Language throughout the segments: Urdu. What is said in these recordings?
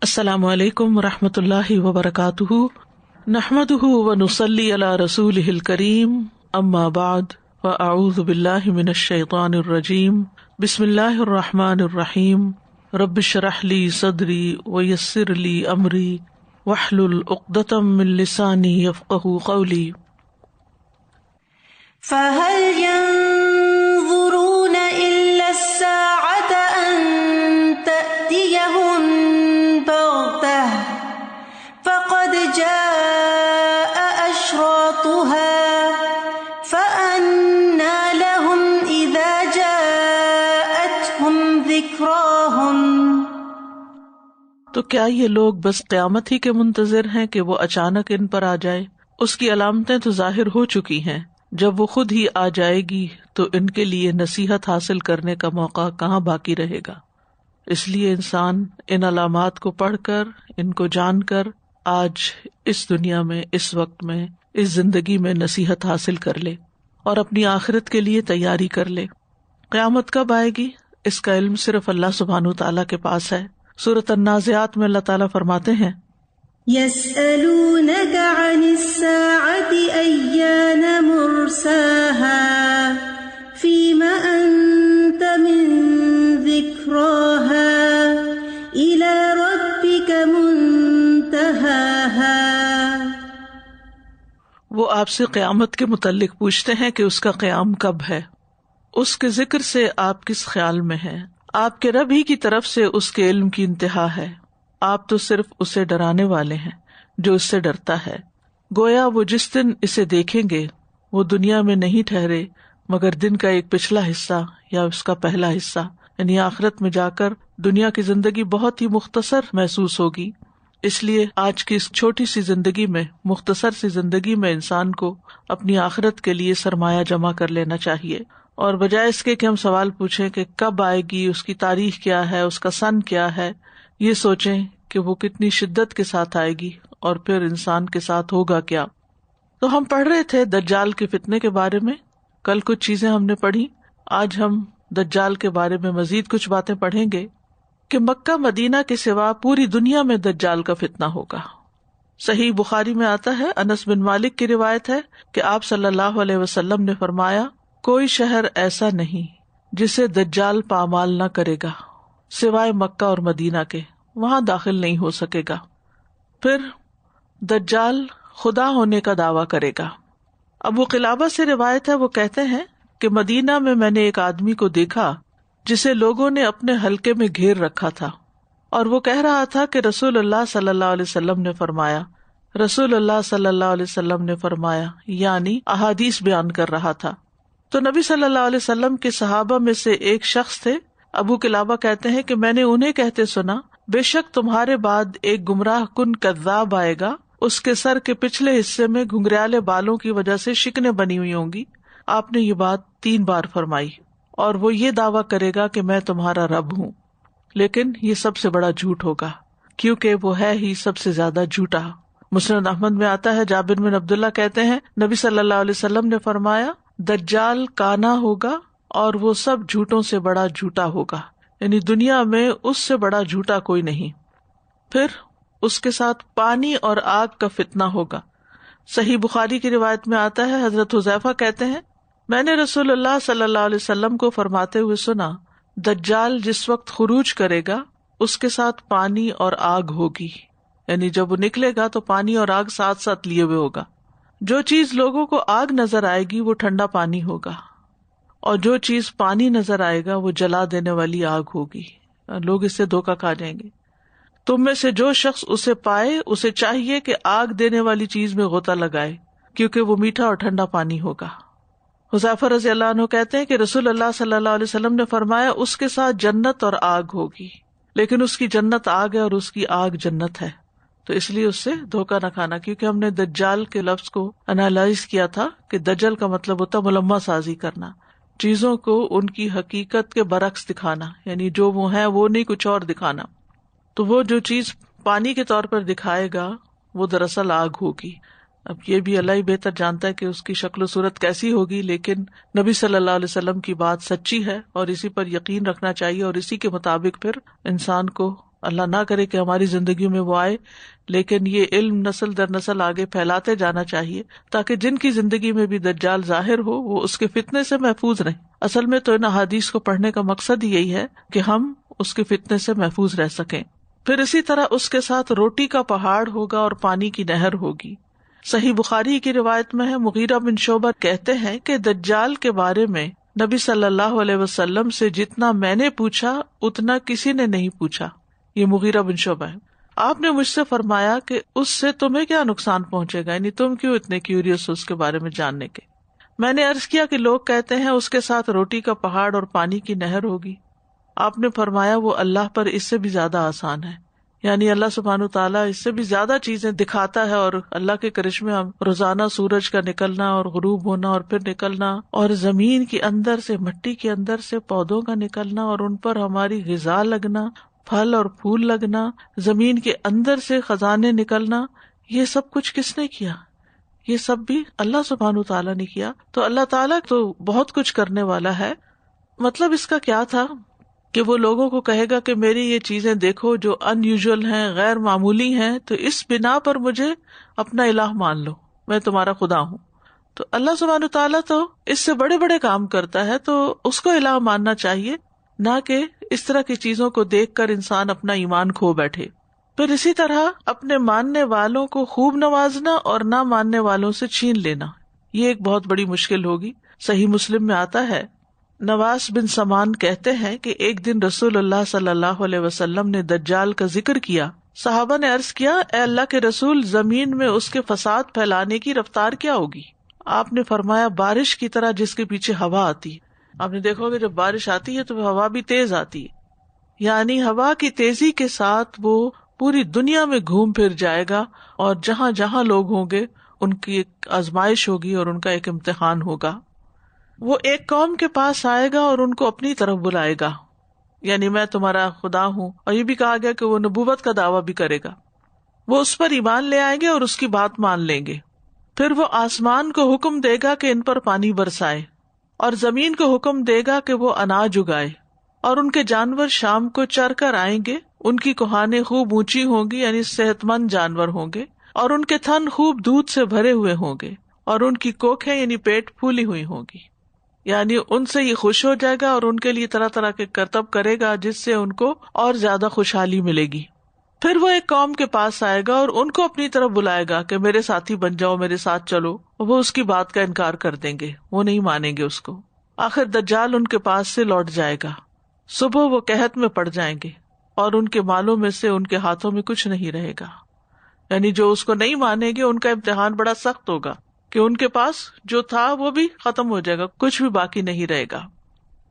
السلام علیکم ورحمۃ اللہ وبرکاتہ، نحمدہ ونصلی علی رسولہ الکریم، اما بعد فاعوذ باللہ من الشیطان الرجیم، بسم اللہ الرحمن الرحیم، رب اشرح لی صدری ویسر لی امری واحلل عقدۃ من لسانی یفقہوا قولی۔ فَهَلْ يَنظُرُونَ إِلَّا السَّاعَةَ أَن تَأْتِيَهُم بَغْتَةً فَقَدْ جَاءَ أَشْرَاطُهَا فَأَنَّىٰ لَهُمْ إِذَا جَاءَتْهُمْ ذِكْرَاهُمْ۔ تو کیا یہ لوگ بس قیامت ہی کے منتظر ہیں کہ وہ اچانک ان پر آ جائے؟ اس کی علامتیں تو ظاہر ہو چکی ہیں، جب وہ خود ہی آ جائے گی تو ان کے لیے نصیحت حاصل کرنے کا موقع کہاں باقی رہے گا۔ اس لیے انسان ان علامات کو پڑھ کر، ان کو جان کر آج اس دنیا میں، اس وقت میں، اس زندگی میں نصیحت حاصل کر لے اور اپنی آخرت کے لیے تیاری کر لے۔ قیامت کب آئے گی اس کا علم صرف اللہ سبحانہ وتعالیٰ کے پاس ہے۔ سورۃ النازعات میں اللہ تعالیٰ فرماتے ہیں، يَسْأَلُونَكَ عَنِ السَّاعَةِ أَيَّانَ مُرْسَاهَا فِيمَ أَنْتَ مِنْ ذِكْرَاهَا إِلَى رَبِّكَ مُنْتَهَاهَا۔ وہ آپ سے قیامت کے متعلق پوچھتے ہیں کہ اس کا قیام کب ہے، اس کے ذکر سے آپ کس خیال میں ہیں؟ آپ کے رب ہی کی طرف سے اس کے علم کی انتہا ہے، آپ تو صرف اسے ڈرانے والے ہیں جو اس سے ڈرتا ہے۔ گویا وہ جس دن اسے دیکھیں گے وہ دنیا میں نہیں ٹھہرے مگر دن کا ایک پچھلا حصہ یا اس کا پہلا حصہ، یعنی آخرت میں جا کر دنیا کی زندگی بہت ہی مختصر محسوس ہوگی۔ اس لیے آج کی اس چھوٹی سی زندگی میں، مختصر سی زندگی میں انسان کو اپنی آخرت کے لیے سرمایہ جمع کر لینا چاہیے، اور بجائے اس کے کہ ہم سوال پوچھیں کہ کب آئے گی، اس کی تاریخ کیا ہے، اس کا سن کیا ہے، یہ سوچیں کہ وہ کتنی شدت کے ساتھ آئے گی اور پھر انسان کے ساتھ ہوگا کیا۔ تو ہم پڑھ رہے تھے دجال کے فتنے کے بارے میں، کل کچھ چیزیں ہم نے پڑھی، آج ہم دجال کے بارے میں مزید کچھ باتیں پڑھیں گے کہ مکہ مدینہ کے سوا پوری دنیا میں دجال کا فتنہ ہوگا۔ صحیح بخاری میں آتا ہے، انس بن مالک کی روایت ہے کہ آپ صلی اللہ علیہ وسلم نے فرمایا، کوئی شہر ایسا نہیں جسے دجال پامال نہ کرے گا سوائے مکہ اور مدینہ کے، وہاں داخل نہیں ہو سکے گا۔ پھر دجال خدا ہونے کا دعویٰ کرے گا۔ ابو قلابہ سے روایت ہے، وہ کہتے ہیں کہ مدینہ میں نے ایک آدمی کو دیکھا جسے لوگوں نے اپنے حلقے میں گھیر رکھا تھا، اور وہ کہہ رہا تھا کہ رسول اللہ صلی اللہ علیہ وسلم نے فرمایا، رسول اللہ صلی اللہ علیہ وسلم نے فرمایا، یعنی احادیث بیان کر رہا تھا۔ تو نبی صلی اللہ علیہ وسلم کے صحابہ میں سے ایک شخص تھے، ابو قلابہ کہتے ہیں کہ میں نے انہیں کہتے سنا، بے شک تمہارے بعد ایک گمراہ کن کذاب آئے گا، اس کے سر کے پچھلے حصے میں گھنگریالے بالوں کی وجہ سے شکنیں بنی ہوئی ہوں گی۔ آپ نے یہ بات 3 بار فرمائی، اور وہ یہ دعویٰ کرے گا کہ میں تمہارا رب ہوں، لیکن یہ سب سے بڑا جھوٹ ہوگا کیونکہ وہ ہے ہی سب سے زیادہ جھوٹا۔ مسند احمد میں آتا ہے، جابر بن عبداللہ کہتے ہیں نبی صلی اللہ علیہ وسلم نے فرمایا، دجال کانا ہوگا اور وہ سب جھوٹوں سے بڑا جھوٹا ہوگا، یعنی دنیا میں اس سے بڑا جھوٹا کوئی نہیں۔ پھر اس کے ساتھ پانی اور آگ کا فتنہ ہوگا۔ صحیح بخاری کی روایت میں آتا ہے، حضرت حذیفہ کہتے ہیں میں نے رسول اللہ صلی اللہ علیہ وسلم کو فرماتے ہوئے سنا، دجال جس وقت خروج کرے گا اس کے ساتھ پانی اور آگ ہوگی، یعنی جب وہ نکلے گا تو پانی اور آگ ساتھ ساتھ لیے ہوئے ہوگا۔ جو چیز لوگوں کو آگ نظر آئے گی وہ ٹھنڈا پانی ہوگا، اور جو چیز پانی نظر آئے گا وہ جلا دینے والی آگ ہوگی، لوگ اس سے دھوکہ کھا جائیں گے۔ تم میں سے جو شخص اسے پائے اسے چاہیے کہ آگ دینے والی چیز میں غوطہ لگائے، کیونکہ وہ میٹھا اور ٹھنڈا پانی ہوگا۔ حذیفہ رضی اللہ عنہ کہتے ہیں کہ رسول اللہ صلی اللہ علیہ وسلم نے فرمایا، اس کے ساتھ جنت اور آگ ہوگی، لیکن اس کی جنت آگ ہے اور اس کی آگ جنت ہے، تو اس لیے اس سے دھوکہ نہ کھانا۔ کیونکہ ہم نے دجال کے لفظ کو انالائز کیا تھا کہ دجل کا مطلب ہوتا ملمہ سازی کرنا، چیزوں کو ان کی حقیقت کے برعکس دکھانا، یعنی جو وہ ہے وہ نہیں، کچھ اور دکھانا۔ تو وہ جو چیز پانی کے طور پر دکھائے گا وہ دراصل آگ ہوگی۔ اب یہ بھی اللہ ہی بہتر جانتا ہے کہ اس کی شکل و صورت کیسی ہوگی، لیکن نبی صلی اللہ علیہ وسلم کی بات سچی ہے اور اسی پر یقین رکھنا چاہیے، اور اسی کے مطابق پھر انسان کو اللہ نہ کرے کہ ہماری زندگی میں وہ آئے، لیکن یہ علم نسل در نسل آگے پھیلاتے جانا چاہیے تاکہ جن کی زندگی میں بھی دجال ظاہر ہو وہ اس کے فتنے سے محفوظ رہیں۔ اصل میں تو ان احادیث کو پڑھنے کا مقصد یہی ہے کہ ہم اس کے فتنے سے محفوظ رہ سکیں۔ پھر اسی طرح اس کے ساتھ روٹی کا پہاڑ ہوگا اور پانی کی نہر ہوگی۔ صحیح بخاری کی روایت میں ہے، مغیرہ بن شعبہ کہتے ہیں کہ دجال کے بارے میں نبی صلی اللہ علیہ وسلم سے جتنا میں نے پوچھا اتنا کسی نے نہیں پوچھا۔ یہ مغیرہ بن شعبہ ہے۔ آپ نے مجھ سے فرمایا کہ اس سے تمہیں کیا نقصان پہنچے گا، یعنی تم کیوں اتنے کیوریس ہو اس کے بارے میں جاننے کے۔ میں نے عرض کیا کہ لوگ کہتے ہیں اس کے ساتھ روٹی کا پہاڑ اور پانی کی نہر ہوگی۔ آپ نے فرمایا وہ اللہ پر اس سے بھی زیادہ آسان ہے، یعنی اللہ سبحانہ تعالیٰ اس سے بھی زیادہ چیزیں دکھاتا ہے، اور اللہ کے کرشمے ہم روزانہ سورج کا نکلنا اور غروب ہونا اور پھر نکلنا، اور زمین کے اندر سے، مٹی کے اندر سے پودوں کا نکلنا اور ان پر ہماری غذا لگنا، پھل اور پھول لگنا، زمین کے اندر سے خزانے نکلنا، یہ سب کچھ کس نے کیا؟ یہ سب بھی اللہ سبحانہ تعالیٰ نے کیا۔ تو اللہ تعالیٰ تو بہت کچھ کرنے والا ہے۔ مطلب اس کا کیا تھا کہ وہ لوگوں کو کہے گا کہ میری یہ چیزیں دیکھو جو ان یوزول ہیں، غیر معمولی ہیں، تو اس بنا پر مجھے اپنا الہ مان لو، میں تمہارا خدا ہوں۔ تو اللہ سبحانہ تعالیٰ تو اس سے بڑے بڑے کام کرتا ہے، تو اس کو الہ ماننا چاہیے، نہ کہ اس طرح کی چیزوں کو دیکھ کر انسان اپنا ایمان کھو بیٹھے۔ پھر اسی طرح اپنے ماننے والوں کو خوب نوازنا اور نہ ماننے والوں سے چھین لینا، یہ ایک بہت بڑی مشکل ہوگی۔ صحیح مسلم میں آتا ہے، نواس بن سمان کہتے ہیں کہ ایک دن رسول اللہ صلی اللہ علیہ وسلم نے دجال کا ذکر کیا۔ صحابہ نے عرض کیا، اے اللہ کے رسول، زمین میں اس کے فساد پھیلانے کی رفتار کیا ہوگی؟ آپ نے فرمایا، بارش کی طرح جس کے پیچھے ہوا آتی ہے۔ آپ نے دیکھو گے جب بارش آتی ہے تو ہوا بھی تیز آتی ہے، یعنی ہوا کی تیزی کے ساتھ وہ پوری دنیا میں گھوم پھر جائے گا، اور جہاں جہاں لوگ ہوں گے ان کی ایک آزمائش ہوگی اور ان کا ایک امتحان ہوگا۔ وہ ایک قوم کے پاس آئے گا اور ان کو اپنی طرف بلائے گا، یعنی میں تمہارا خدا ہوں، اور یہ بھی کہا گیا کہ وہ نبوت کا دعویٰ بھی کرے گا۔ وہ اس پر ایمان لے آئیں گے اور اس کی بات مان لیں گے۔ پھر وہ آسمان کو حکم دے گا کہ ان پر پانی برسائے، اور زمین کو حکم دے گا کہ وہ اناج اگائے، اور ان کے جانور شام کو چر کر آئیں گے، ان کی کوہانیں خوب اونچی ہوں گی، یعنی صحت مند جانور ہوں گے، اور ان کے تھن خوب دودھ سے بھرے ہوئے ہوں گے، اور ان کی کوکھیں یعنی پیٹ پھولی ہوئی ہوں گی، یعنی ان سے یہ خوش ہو جائے گا اور ان کے لیے طرح طرح کے کرتب کرے گا جس سے ان کو اور زیادہ خوشحالی ملے گی۔ پھر وہ ایک قوم کے پاس آئے گا اور ان کو اپنی طرف بلائے گا کہ میرے ساتھی بن جاؤ، میرے ساتھ چلو، وہ اس کی بات کا انکار کر دیں گے، وہ نہیں مانیں گے اس کو۔ آخر دجال ان کے پاس سے لوٹ جائے گا، صبح وہ قحط میں پڑ جائیں گے، اور ان کے مالوں میں سے ان کے ہاتھوں میں کچھ نہیں رہے گا، یعنی جو اس کو نہیں مانیں گے ان کا امتحان بڑا سخت ہوگا کہ ان کے پاس جو تھا وہ بھی ختم ہو جائے گا، کچھ بھی باقی نہیں رہے گا۔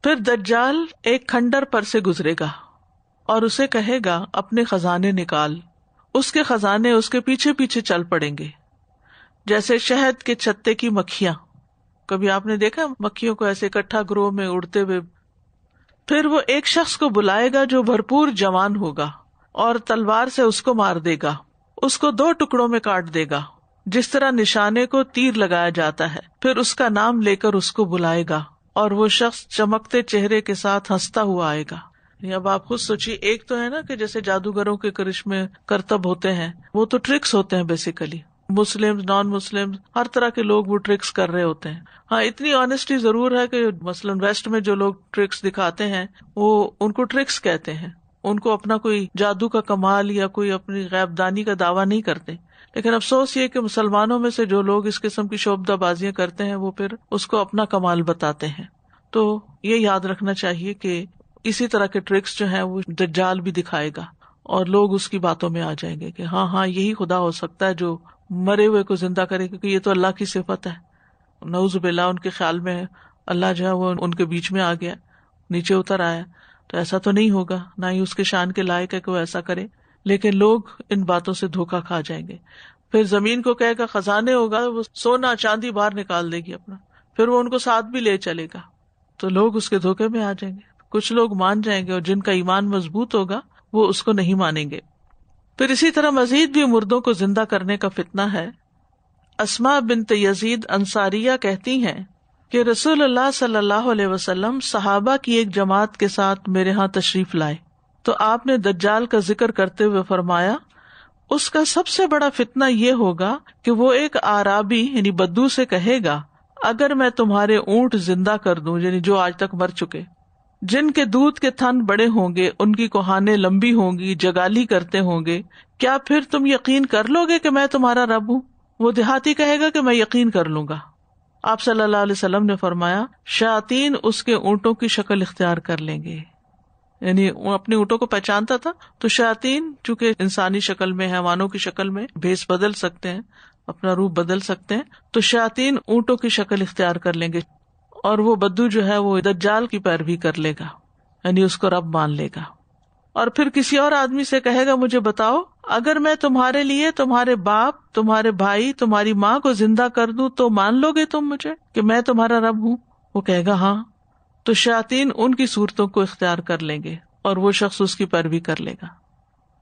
پھر دجال ایک کھنڈر پر سے گزرے گا اور اسے کہے گا اپنے خزانے نکال، اس کے خزانے اس کے پیچھے پیچھے چل پڑیں گے جیسے شہد کے چھتے کی مکھیاں۔ کبھی آپ نے دیکھا مکھیوں کو ایسے اکٹھا گروہ میں اڑتے ہوئے؟ پھر وہ ایک شخص کو بلائے گا جو بھرپور جوان ہوگا اور تلوار سے اس کو مار دے گا، اس کو 2 ٹکڑوں میں کاٹ دے گا جس طرح نشانے کو تیر لگایا جاتا ہے۔ پھر اس کا نام لے کر اس کو بلائے گا اور وہ شخص چمکتے چہرے کے ساتھ ہنستا ہوا آئے گا۔ اب آپ خود سوچیے، ایک تو ہے نا کہ جیسے جادوگروں کے کرشمے کرتب ہوتے ہیں، وہ تو ٹرکس ہوتے ہیں بیسیکلی، مسلم نان مسلم ہر طرح کے لوگ وہ ٹرکس کر رہے ہوتے ہیں۔ ہاں اتنی آنےسٹی ضرور ہے کہ مثلاً ویسٹ میں جو لوگ ٹرکس دکھاتے ہیں وہ ان کو ٹرکس کہتے ہیں، ان کو اپنا کوئی جادو کا کمال یا کوئی اپنی غیب دانی کا دعویٰ نہیں کرتے۔ لیکن افسوس یہ کہ مسلمانوں میں سے جو لوگ اس قسم کی شعبدہ بازیاں کرتے ہیں وہ پھر اس کو اپنا کمال بتاتے ہیں۔ تو یہ یاد رکھنا چاہیے کہ اسی طرح کے ٹرکس جو ہیں وہ دجال بھی دکھائے گا اور لوگ اس کی باتوں میں آ جائیں گے کہ ہاں ہاں یہی خدا ہو سکتا ہے جو مرے ہوئے کو زندہ کرے، کیونکہ یہ تو اللہ کی صفت ہے۔ نعوذ باللہ ان کے خیال میں اللہ جو ہے وہ ان کے بیچ میں آ گیا، نیچے اتر آیا، تو ایسا تو نہیں ہوگا، نہ ہی اس کے شان کے لائق ہے کہ وہ ایسا کرے، لیکن لوگ ان باتوں سے دھوکا کھا جائیں گے۔ پھر زمین کو کہے گا خزانے ہوگا، وہ سونا چاندی باہر نکال دے گی اپنا، پھر وہ ان کو ساتھ بھی لے چلے گا، تو لوگ اس کے دھوکے میں آ جائیں گے۔ کچھ لوگ مان جائیں گے اور جن کا ایمان مضبوط ہوگا وہ اس کو نہیں مانیں گے۔ پھر اسی طرح مزید بھی مردوں کو زندہ کرنے کا فتنہ ہے۔ اسماء بنت یزید انصاریہ کہتی ہیں کہ رسول اللہ صلی اللہ علیہ وسلم صحابہ کی ایک جماعت کے ساتھ میرے ہاں تشریف لائے۔ تو آپ نے دجال کا ذکر کرتے ہوئے فرمایا اس کا سب سے بڑا فتنہ یہ ہوگا کہ وہ ایک اعرابی یعنی بدو سے کہے گا اگر میں تمہارے اونٹ زندہ کر دوں، یعنی جو آج تک مر چکے، جن کے دودھ کے تھن بڑے ہوں گے، ان کی کوہانیں لمبی ہوں گی، جگالی کرتے ہوں گے، کیا پھر تم یقین کر لو گے کہ میں تمہارا رب ہوں؟ وہ دیہاتی کہے گا کہ میں یقین کر لوں گا۔ آپ صلی اللہ علیہ وسلم نے فرمایا شیاطین اس کے اونٹوں کی شکل اختیار کر لیں گے، یعنی وہ اپنے اونٹوں کو پہچانتا تھا، تو شیاطین چونکہ انسانی شکل میں، حیوانوں کی شکل میں بھیس بدل سکتے ہیں، اپنا روپ بدل سکتے ہیں، تو شیاطین اونٹوں کی شکل اختیار کر لیں گے، اور وہ بدو جو ہے وہ دجال کی پیروی کر لے گا، یعنی اس کو رب مان لے گا، اور پھر کسی اور آدمی سے کہے گا مجھے بتاؤ اگر میں تمہارے لیے تمہارے باپ، تمہارے بھائی، تمہاری ماں کو زندہ کر دوں تو مان لو گے تم مجھے کہ میں تمہارا رب ہوں؟ وہ کہے گا ہاں، تو شیاطین ان کی صورتوں کو اختیار کر لیں گے اور وہ شخص اس کی پیروی کر لے گا۔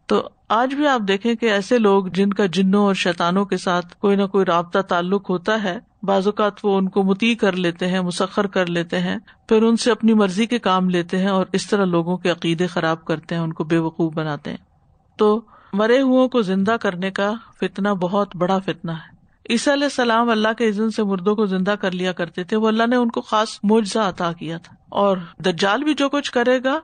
تو آج بھی آپ دیکھیں کہ ایسے لوگ جن کا جنوں اور شیطانوں کے ساتھ کوئی نہ کوئی رابطہ تعلق ہوتا ہے، بعض اوقات وہ ان کو مطیع کر لیتے ہیں، مسخر کر لیتے ہیں، پھر ان سے اپنی مرضی کے کام لیتے ہیں اور اس طرح لوگوں کے عقیدے خراب کرتے ہیں، ان کو بے وقوف بناتے ہیں۔ تو مرے ہوئوں کو زندہ کرنے کا فتنہ بہت بڑا فتنہ ہے۔ عیسیٰ علیہ السلام اللہ کے اذن سے مردوں کو زندہ کر لیا کرتے تھے، وہ اللہ نے ان کو خاص معجزہ عطا کیا تھا، اور دجال بھی جو کچھ کرے گا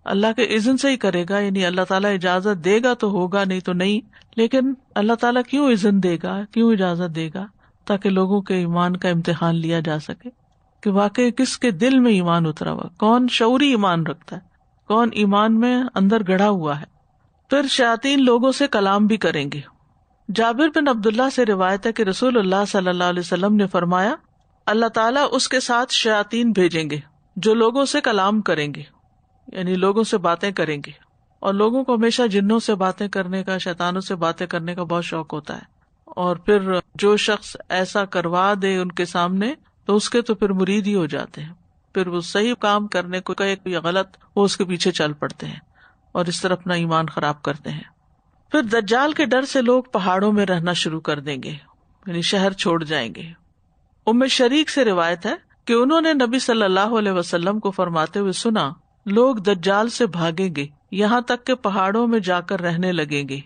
اللہ کے اذن سے ہی کرے گا، یعنی اللہ تعالیٰ اجازت دے گا تو ہوگا، نہیں تو نہیں۔ لیکن اللہ تعالیٰ کیوں اذن دے گا، کیوں اجازت دے گا؟ تاکہ لوگوں کے ایمان کا امتحان لیا جا سکے کہ واقعی کس کے دل میں ایمان اترا ہوا، کون شعوری ایمان رکھتا ہے، کون ایمان میں اندر گڑھا ہوا ہے۔ پھر شیاطین لوگوں سے کلام بھی کریں گے۔ جابر بن عبداللہ سے روایت ہے کہ رسول اللہ صلی اللہ علیہ وسلم نے فرمایا اللہ تعالیٰ اس کے ساتھ شیاطین بھیجیں گے جو لوگوں سے کلام کریں گے، یعنی لوگوں سے باتیں کریں گے، اور لوگوں کو ہمیشہ جنوں سے باتیں کرنے کا، شیطانوں سے باتیں کرنے کا بہت شوق ہوتا ہے، اور پھر جو شخص ایسا کروا دے ان کے سامنے تو اس کے تو پھر مرید ہی ہو جاتے ہیں، پھر وہ صحیح کام کرنے کو کہے یا غلط وہ اس کے پیچھے چل پڑتے ہیں اور اس طرح اپنا ایمان خراب کرتے ہیں۔ پھر دجال کے ڈر سے لوگ پہاڑوں میں رہنا شروع کر دیں گے، یعنی شہر چھوڑ جائیں گے۔ ام شریک سے روایت ہے کہ انہوں نے نبی صلی اللہ علیہ وسلم کو فرماتے ہوئے سنا لوگ دجال سے بھاگیں گے یہاں تک کہ پہاڑوں میں جا کر رہنے لگیں گے۔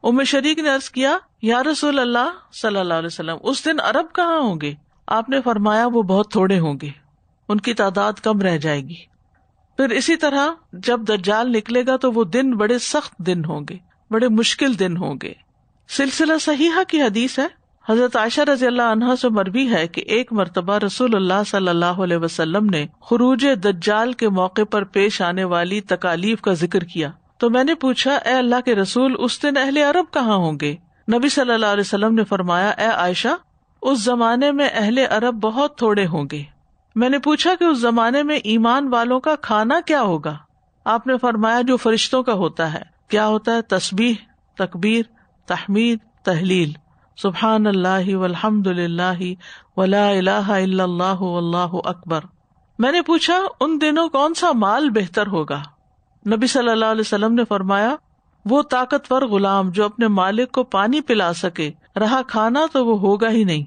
ام شریک نے عرض کیا یا رسول اللہ صلی اللہ علیہ وسلم اس دن عرب کہاں ہوں گے؟ آپ نے فرمایا وہ بہت تھوڑے ہوں گے، ان کی تعداد کم رہ جائے گی۔ پھر اسی طرح جب دجال نکلے گا تو وہ دن بڑے سخت دن ہوں گے، بڑے مشکل دن ہوں گے۔ سلسلہ صحیحہ کی حدیث ہے، حضرت عائشہ رضی اللہ عنہا سے مروی ہے کہ ایک مرتبہ رسول اللہ صلی اللہ علیہ وسلم نے خروج دجال کے موقع پر پیش آنے والی تکالیف کا ذکر کیا، تو میں نے پوچھا اے اللہ کے رسول اس دن اہل عرب کہاں ہوں گے؟ نبی صلی اللہ علیہ وسلم نے فرمایا اے عائشہ اس زمانے میں اہل عرب بہت تھوڑے ہوں گے۔ میں نے پوچھا کہ اس زمانے میں ایمان والوں کا کھانا کیا ہوگا؟ آپ نے فرمایا جو فرشتوں کا ہوتا ہے۔ کیا ہوتا ہے؟ تسبیح، تکبیر، تحمید، تہلیل، سبحان اللہ والحمد للہ ولا الہ الا اللہ واللہ اکبر۔ میں نے پوچھا ان دنوں کون سا مال بہتر ہوگا؟ نبی صلی اللہ علیہ وسلم نے فرمایا وہ طاقتور غلام جو اپنے مالک کو پانی پلا سکے، رہا کھانا تو وہ ہوگا ہی نہیں۔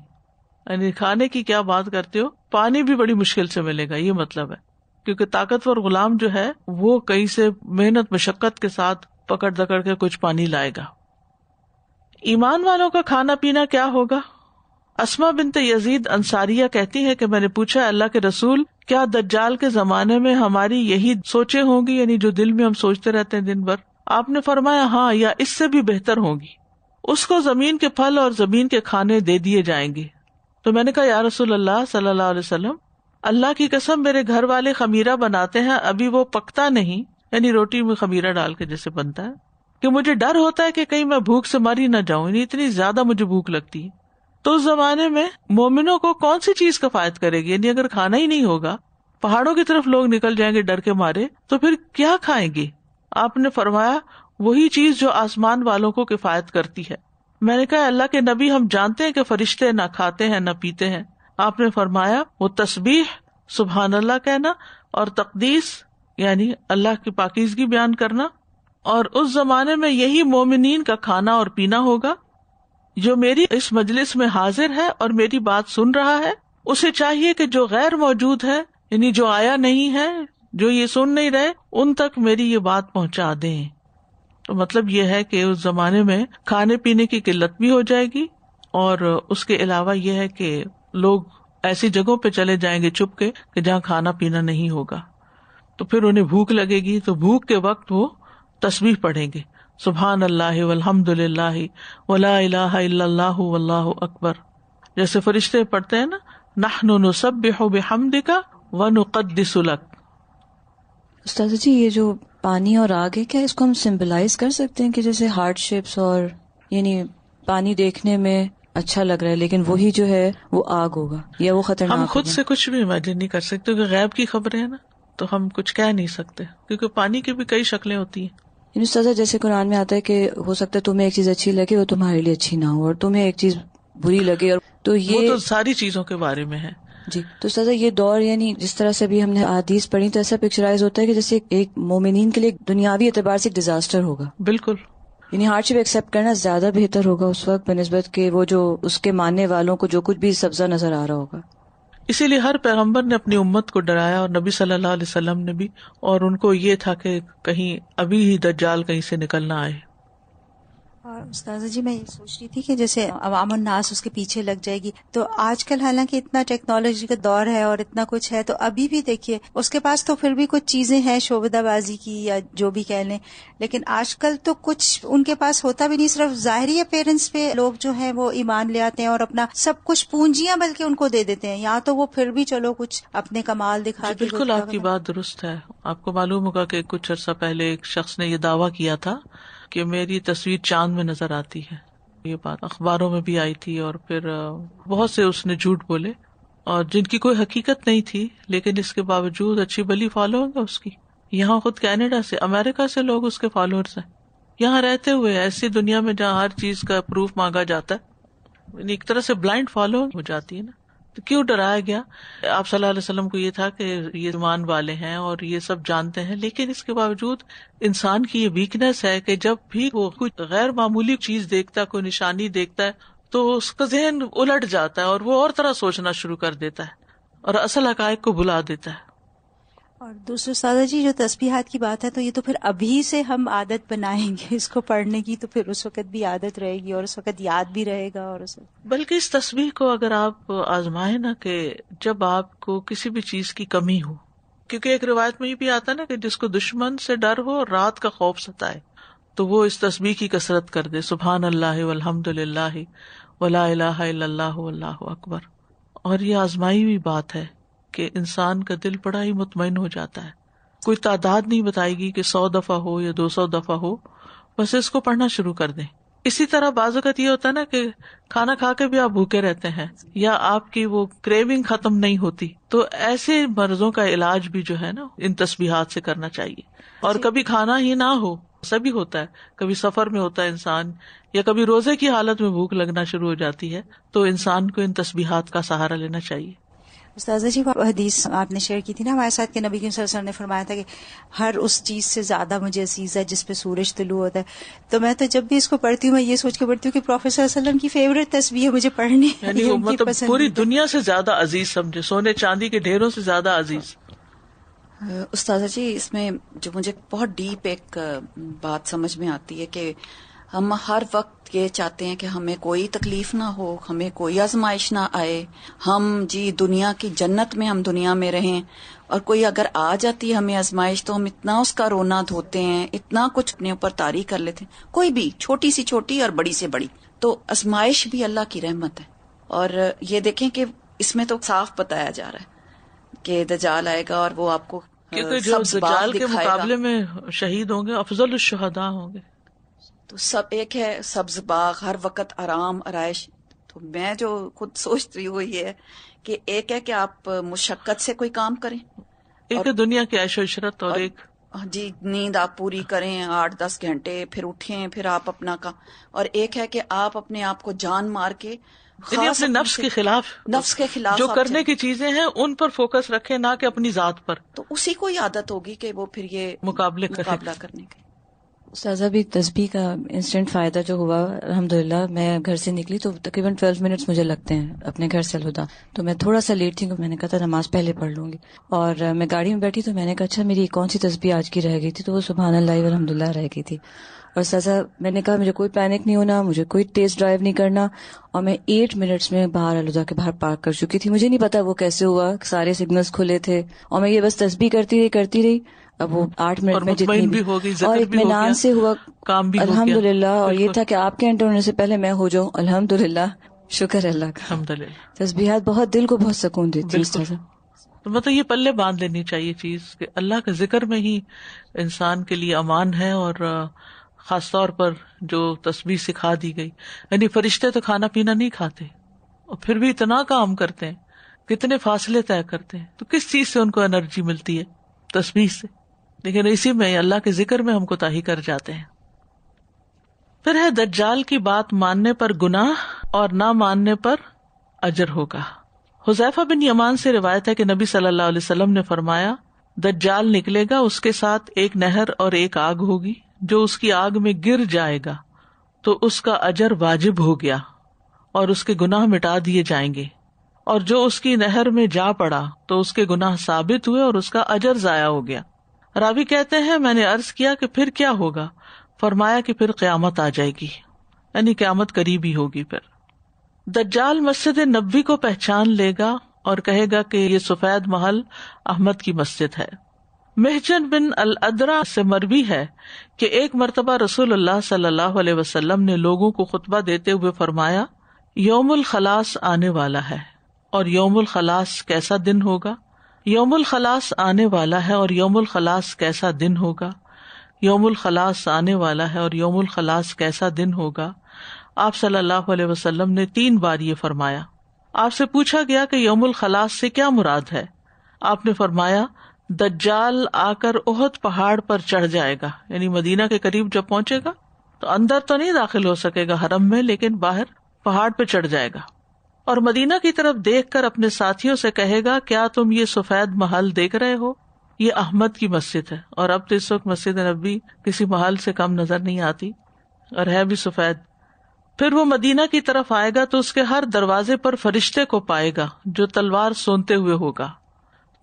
یعنی کھانے کی کیا بات کرتے ہو، پانی بھی بڑی مشکل سے ملے گا، یہ مطلب ہے، کیونکہ طاقتور غلام جو ہے وہ کہیں سے محنت مشقت کے ساتھ پکڑ دکڑ کے کچھ پانی لائے گا۔ ایمان والوں کا کھانا پینا کیا ہوگا؟ اسما بنت یزید انصاریہ کہتی ہے کہ میں نے پوچھا اللہ کے رسول کیا دجال کے زمانے میں ہماری یہی سوچیں ہوں گی، یعنی جو دل میں ہم سوچتے رہتے ہیں دن بھر؟ آپ نے فرمایا ہاں، یا اس سے بھی بہتر ہوں گی۔ اس کو زمین کے پھل اور زمین کے کھانے دے دیے جائیں گے۔ تو میں نے کہا یا رسول اللہ صلی اللہ علیہ وسلم اللہ کی قسم میرے گھر والے خمیرہ بناتے ہیں، ابھی وہ پکتا نہیں، یعنی روٹی میں خمیرہ ڈال کے جیسے بنتا ہے، کہ مجھے ڈر ہوتا ہے کہ کہیں میں بھوک سے مر ہی نہ جاؤں، یعنی اتنی زیادہ مجھے بھوک لگتی ہے۔ تو اس زمانے میں مومنوں کو کون سی چیز کفایت کرے گی؟ یعنی اگر کھانا ہی نہیں ہوگا، پہاڑوں کی طرف لوگ نکل جائیں گے ڈر کے مارے، تو پھر کیا کھائیں گے؟ آپ نے فرمایا وہی چیز جو آسمان والوں کو کفایت کرتی ہے۔ میں نے کہا اللہ کے نبی ہم جانتے ہیں کہ فرشتے نہ کھاتے ہیں نہ پیتے ہیں۔ آپ نے فرمایا وہ تسبیح، سبحان اللہ کہنا، اور تقدیس یعنی اللہ کی پاکیزگی بیان کرنا، اور اس زمانے میں یہی مومنین کا کھانا اور پینا ہوگا۔ جو میری اس مجلس میں حاضر ہے اور میری بات سن رہا ہے اسے چاہیے کہ جو غیر موجود ہے، یعنی جو آیا نہیں ہے، جو یہ سن نہیں رہے ان تک میری یہ بات پہنچا دیں. تو مطلب یہ ہے کہ اس زمانے میں کھانے پینے کی قلت بھی ہو جائے گی، اور اس کے علاوہ یہ ہے کہ لوگ ایسی جگہوں پہ چلے جائیں گے چھپ کے کہ جہاں کھانا پینا نہیں ہوگا. تو پھر انہیں بھوک لگے گی، تو بھوک کے وقت وہ تسبیح پڑھیں گے، سبحان اللہ والحمد للہ ولا الہ الا اللہ واللہ اکبر. جیسے فرشتے پڑھتے ہیں نا، نحن نسبح بحمدک ونقدس لک. استاذ جی یہ جو پانی اور آگ ہے، کیا اس کو ہم سمبلائز کر سکتے ہیں کہ جیسے ہارڈ شپس، اور یعنی پانی دیکھنے میں اچھا لگ رہا ہے لیکن وہی جو ہے وہ آگ ہوگا یا وہ خطرناک ہم خود ہوگا؟ سے کچھ بھی امیجن نہیں کر سکتے کیونکہ غیب کی خبریں ہیں نا، تو ہم کچھ کہہ نہیں سکتے کیونکہ پانی کی بھی کئی شکلیں ہوتی ہیں. یعنی استاذ جیسے قرآن میں آتا ہے کہ ہو سکتا ہے تمہیں ایک چیز اچھی لگے وہ تمہارے لیے اچھی نہ ہو، اور تمہیں ایک چیز بری لگے، اور تو یہ وہ تو ساری چیزوں کے بارے میں ہے. جی. تو استاذ یہ دور یعنی جس طرح سے بھی ہم نے احادیث پڑھی تو ایسا پکچرائز ہوتا ہے کہ جیسے ایک مومنین کے لیے دنیاوی اعتبار سے ایک ڈیزاسٹر ہوگا. بالکل. یعنی ہارڈ شپ ایکسپٹ کرنا زیادہ بہتر ہوگا اس وقت بنسبت کہ وہ جو اس کے ماننے والوں کو جو کچھ بھی سبزہ نظر آ رہا ہوگا. اسی لیے ہر پیغمبر نے اپنی امت کو ڈرایا، اور نبی صلی اللہ علیہ وسلم نے بھی، اور ان کو یہ تھا کہ کہیں ابھی ہی دجال کہیں سے نکل نہ آئے. اور استاذہ جی میں یہ سوچ رہی تھی کہ جیسے عوام الناس اس کے پیچھے لگ جائے گی، تو آج کل حالانکہ اتنا ٹیکنالوجی کا دور ہے اور اتنا کچھ ہے، تو ابھی بھی دیکھیے اس کے پاس تو پھر بھی کچھ چیزیں ہیں شعبدہ بازی کی یا جو بھی کہہ لیں، لیکن آج کل تو کچھ ان کے پاس ہوتا بھی نہیں. صرف ظاہری اپیرنس پہ لوگ جو ہیں وہ ایمان لے آتے ہیں اور اپنا سب کچھ پونجیاں بلکہ ان کو دے دیتے ہیں، یا تو وہ پھر بھی چلو کچھ اپنے کمال دکھا کے. بالکل آپ کی بات درست ہے. آپ کو معلوم ہوگا کہ کچھ عرصہ پہلے ایک شخص نے یہ دعویٰ کیا تھا کہ میری تصویر چاند میں نظر آتی ہے. یہ بات اخباروں میں بھی آئی تھی، اور پھر بہت سے اس نے جھوٹ بولے اور جن کی کوئی حقیقت نہیں تھی، لیکن اس کے باوجود اچھی بلی فالوئنگ ہے اس کی. یہاں خود کینیڈا سے، امریکہ سے لوگ اس کے فالوورز ہیں، یہاں رہتے ہوئے ایسی دنیا میں جہاں ہر چیز کا پروف مانگا جاتا ہے. یعنی ایک طرح سے بلائنڈ فالوئنگ ہو جاتی ہے نا. تو کیوں ڈرایا گیا؟ آپ صلی اللہ علیہ وسلم کو یہ تھا کہ یہ ایمان والے ہیں اور یہ سب جانتے ہیں، لیکن اس کے باوجود انسان کی یہ ویکنیس ہے کہ جب بھی وہ کچھ غیر معمولی چیز دیکھتا ہے، کوئی نشانی دیکھتا ہے، تو اس کا ذہن الٹ جاتا ہے اور وہ اور طرح سوچنا شروع کر دیتا ہے اور اصل حقائق کو بھلا دیتا ہے. اور دوسرے استاذہ جی جو تسبیحات کی بات ہے، تو یہ تو پھر ابھی سے ہم عادت بنائیں گے اس کو پڑھنے کی، تو پھر اس وقت بھی عادت رہے گی اور اس وقت یاد بھی رہے گا. اور بلکہ اس تسبیح کو اگر آپ آزمائیں نا، کہ جب آپ کو کسی بھی چیز کی کمی ہو، کیونکہ ایک روایت میں یہ بھی آتا نا کہ جس کو دشمن سے ڈر ہو اور رات کا خوف ستائے، تو وہ اس تسبیح کی کثرت کر دے، سبحان اللہ والحمد للہ ولا الہ الا اللہ واللہ اکبر. اور یہ آزمائی ہوئی بات ہے کہ انسان کا دل بڑا ہی مطمئن ہو جاتا ہے. کوئی تعداد نہیں بتائے گی کہ 100 دفعہ ہو یا 200 دفعہ ہو، بس اس کو پڑھنا شروع کر دیں. اسی طرح بعض اوقات یہ ہوتا ہے نا کہ کھانا کھا کے بھی آپ بھوکے رہتے ہیں یا آپ کی وہ کریونگ ختم نہیں ہوتی، تو ایسے مرضوں کا علاج بھی جو ہے نا ان تسبیحات سے کرنا چاہیے. اور کبھی کھانا ہی نہ ہو، ایسا بھی ہوتا ہے، کبھی سفر میں ہوتا ہے انسان، یا کبھی روزے کی حالت میں بھوک لگنا شروع ہو جاتی ہے، تو انسان کو ان تسبیحات کا سہارا لینا چاہیے. استاذہ جی حدیث آپ نے شیئر کی تھی نا ہمارے ساتھ کہ نبی صلی اللہ علیہ وسلم نے فرمایا تھا کہ ہر اس چیز سے زیادہ مجھے عزیز ہے جس پہ سورج طلوع ہوتا ہے. تو میں تو جب بھی اس کو پڑھتی ہوں میں یہ سوچ کے پڑھتی ہوں کہ پروفیسر صلی اللہ علیہ وسلم کی فیوریٹ تسبیح ہے مجھے پڑھنی، یعنی وہ مطلب پوری دنیا سے زیادہ عزیز سمجھے، سونے چاندی کے ڈھیروں سے زیادہ عزیز. استاذہ جی اس میں جو مجھے بہت ڈیپ ایک بات سمجھ میں آتی ہے کہ ہم ہر وقت یہ چاہتے ہیں کہ ہمیں کوئی تکلیف نہ ہو، ہمیں کوئی آزمائش نہ آئے، ہم جی دنیا کی جنت میں ہم دنیا میں رہیں، اور کوئی اگر آ جاتی ہے ہمیں آزمائش تو ہم اتنا اس کا رونا دھوتے ہیں، اتنا کچھ اپنے اوپر طاری کر لیتے ہیں، کوئی بھی چھوٹی سی چھوٹی اور بڑی سے بڑی. تو آزمائش بھی اللہ کی رحمت ہے. اور یہ دیکھیں کہ اس میں تو صاف بتایا جا رہا ہے کہ دجال آئے گا اور وہ آپ کو کیونکہ جو دجال کے مقابلے میں شہید ہوں گے افضل الشہداء ہوں گے. تو سب ایک ہے سبز باغ، ہر وقت آرام آرائش. تو میں جو خود سوچ رہی ہوں وہ یہ ہے کہ ایک ہے کہ آپ مشقت سے کوئی کام کریں، ایک دنیا کی عیش و عشرت، اور ایک جی نیند آپ پوری کریں 8-10 گھنٹے، پھر اٹھیں، پھر آپ اپنا کا، اور ایک ہے کہ آپ اپنے آپ کو جان مار کے اپنے نفس کے خلاف جو کرنے کی چیزیں ہیں ان پر فوکس رکھیں، نہ کہ اپنی ذات پر. تو اسی کو ہی عادت ہوگی کہ وہ پھر یہ مقابلہ کرنے کی. استاذہ بھی تسبیح کا انسٹنٹ فائدہ جو ہوا الحمدللہ، میں گھر سے نکلی تو تقریباً 12 منٹس مجھے لگتے ہیں اپنے گھر سے الہدا، تو میں تھوڑا سا لیٹ تھی، میں نے کہا تھا نماز پہلے پڑھ لوں گی، اور میں گاڑی میں بیٹھی تو میں نے کہا اچھا میری کون سی تسبیح آج کی رہ گئی تھی، تو وہ سبحان اللہ الحمدللہ رہ گئی تھی. اور استاذہ میں نے کہا مجھے کوئی پینک نہیں ہونا، مجھے کوئی تیز ڈرائیو نہیں کرنا، اور میں 8 منٹس میں باہر الہدا کے باہر پارک کر چکی تھی. مجھے نہیں پتا وہ کیسے ہوا، سارے سگنلز کھلے تھے اور میں یہ بس تسبیح کرتی رہی. اب وہ 8 منٹ میں جتنی بھی اور اطمینان سے ہوا کام بھی الحمدللہ. اور یہ تھا کہ آپ کے انٹر ہونے سے پہلے میں ہو جاؤں، الحمدللہ، شکر اللہ کا. الحمدللہ تسبیحات بہت دل کو بہت سکون دیتی ہے. تو مطلب یہ پلے باندھ لینی چاہیے چیز کہ اللہ کے ذکر میں ہی انسان کے لیے امان ہے. اور خاص طور پر جو تسبیح سکھا دی گئی، یعنی فرشتے تو کھانا پینا نہیں کھاتے اور پھر بھی اتنا کام کرتے ہیں، کتنے فاصلے طے کرتے ہیں، تو کس چیز سے ان کو انرجی ملتی ہے؟ تسبیح سے. لیکن اسی میں اللہ کے ذکر میں ہم کوتاہی کر جاتے ہیں. پھر ہے دجال کی بات ماننے پر گناہ اور نہ ماننے پر اجر ہوگا. حذیفہ بن یمان سے روایت ہے کہ نبی صلی اللہ علیہ وسلم نے فرمایا، دجال نکلے گا، اس کے ساتھ ایک نہر اور ایک آگ ہوگی، جو اس کی آگ میں گر جائے گا تو اس کا اجر واجب ہو گیا اور اس کے گناہ مٹا دیے جائیں گے، اور جو اس کی نہر میں جا پڑا تو اس کے گناہ ثابت ہوئے اور اس کا اجر ضائع ہو گیا. راوی کہتے ہیں میں نے عرض کیا کہ پھر کیا ہوگا؟ فرمایا کہ پھر قیامت آ جائے گی، یعنی قیامت قریب ہی ہوگی. پھر دجال مسجد نبوی کو پہچان لے گا اور کہے گا کہ یہ سفید محل احمد کی مسجد ہے. محجن بن الادرا سے مروی ہے کہ ایک مرتبہ رسول اللہ صلی اللہ علیہ وسلم نے لوگوں کو خطبہ دیتے ہوئے فرمایا، یوم الخلاص آنے والا ہے اور یوم الخلاص کیسا دن ہوگا. یوم الخلاص آنے والا ہے اور یوم الخلاص کیسا دن ہوگا. یوم الخلاص آنے والا ہے اور یوم الخلاص کیسا دن ہوگا. آپ صلی اللہ علیہ وسلم نے 3 بار یہ فرمایا. آپ سے پوچھا گیا کہ یوم الخلاص سے کیا مراد ہے؟ آپ نے فرمایا، دجال آ کر احد پہاڑ پر چڑھ جائے گا، یعنی مدینہ کے قریب جب پہنچے گا تو اندر تو نہیں داخل ہو سکے گا حرم میں، لیکن باہر پہاڑ پہ چڑھ جائے گا اور مدینہ کی طرف دیکھ کر اپنے ساتھیوں سے کہے گا، کیا تم یہ سفید محل دیکھ رہے ہو؟ یہ احمد کی مسجد ہے. اور اب تو اس وقت مسجد نبوی کسی محل سے کم نظر نہیں آتی اور ہے بھی سفید. پھر وہ مدینہ کی طرف آئے گا تو اس کے ہر دروازے پر فرشتے کو پائے گا جو تلوار سونتے ہوئے ہوگا.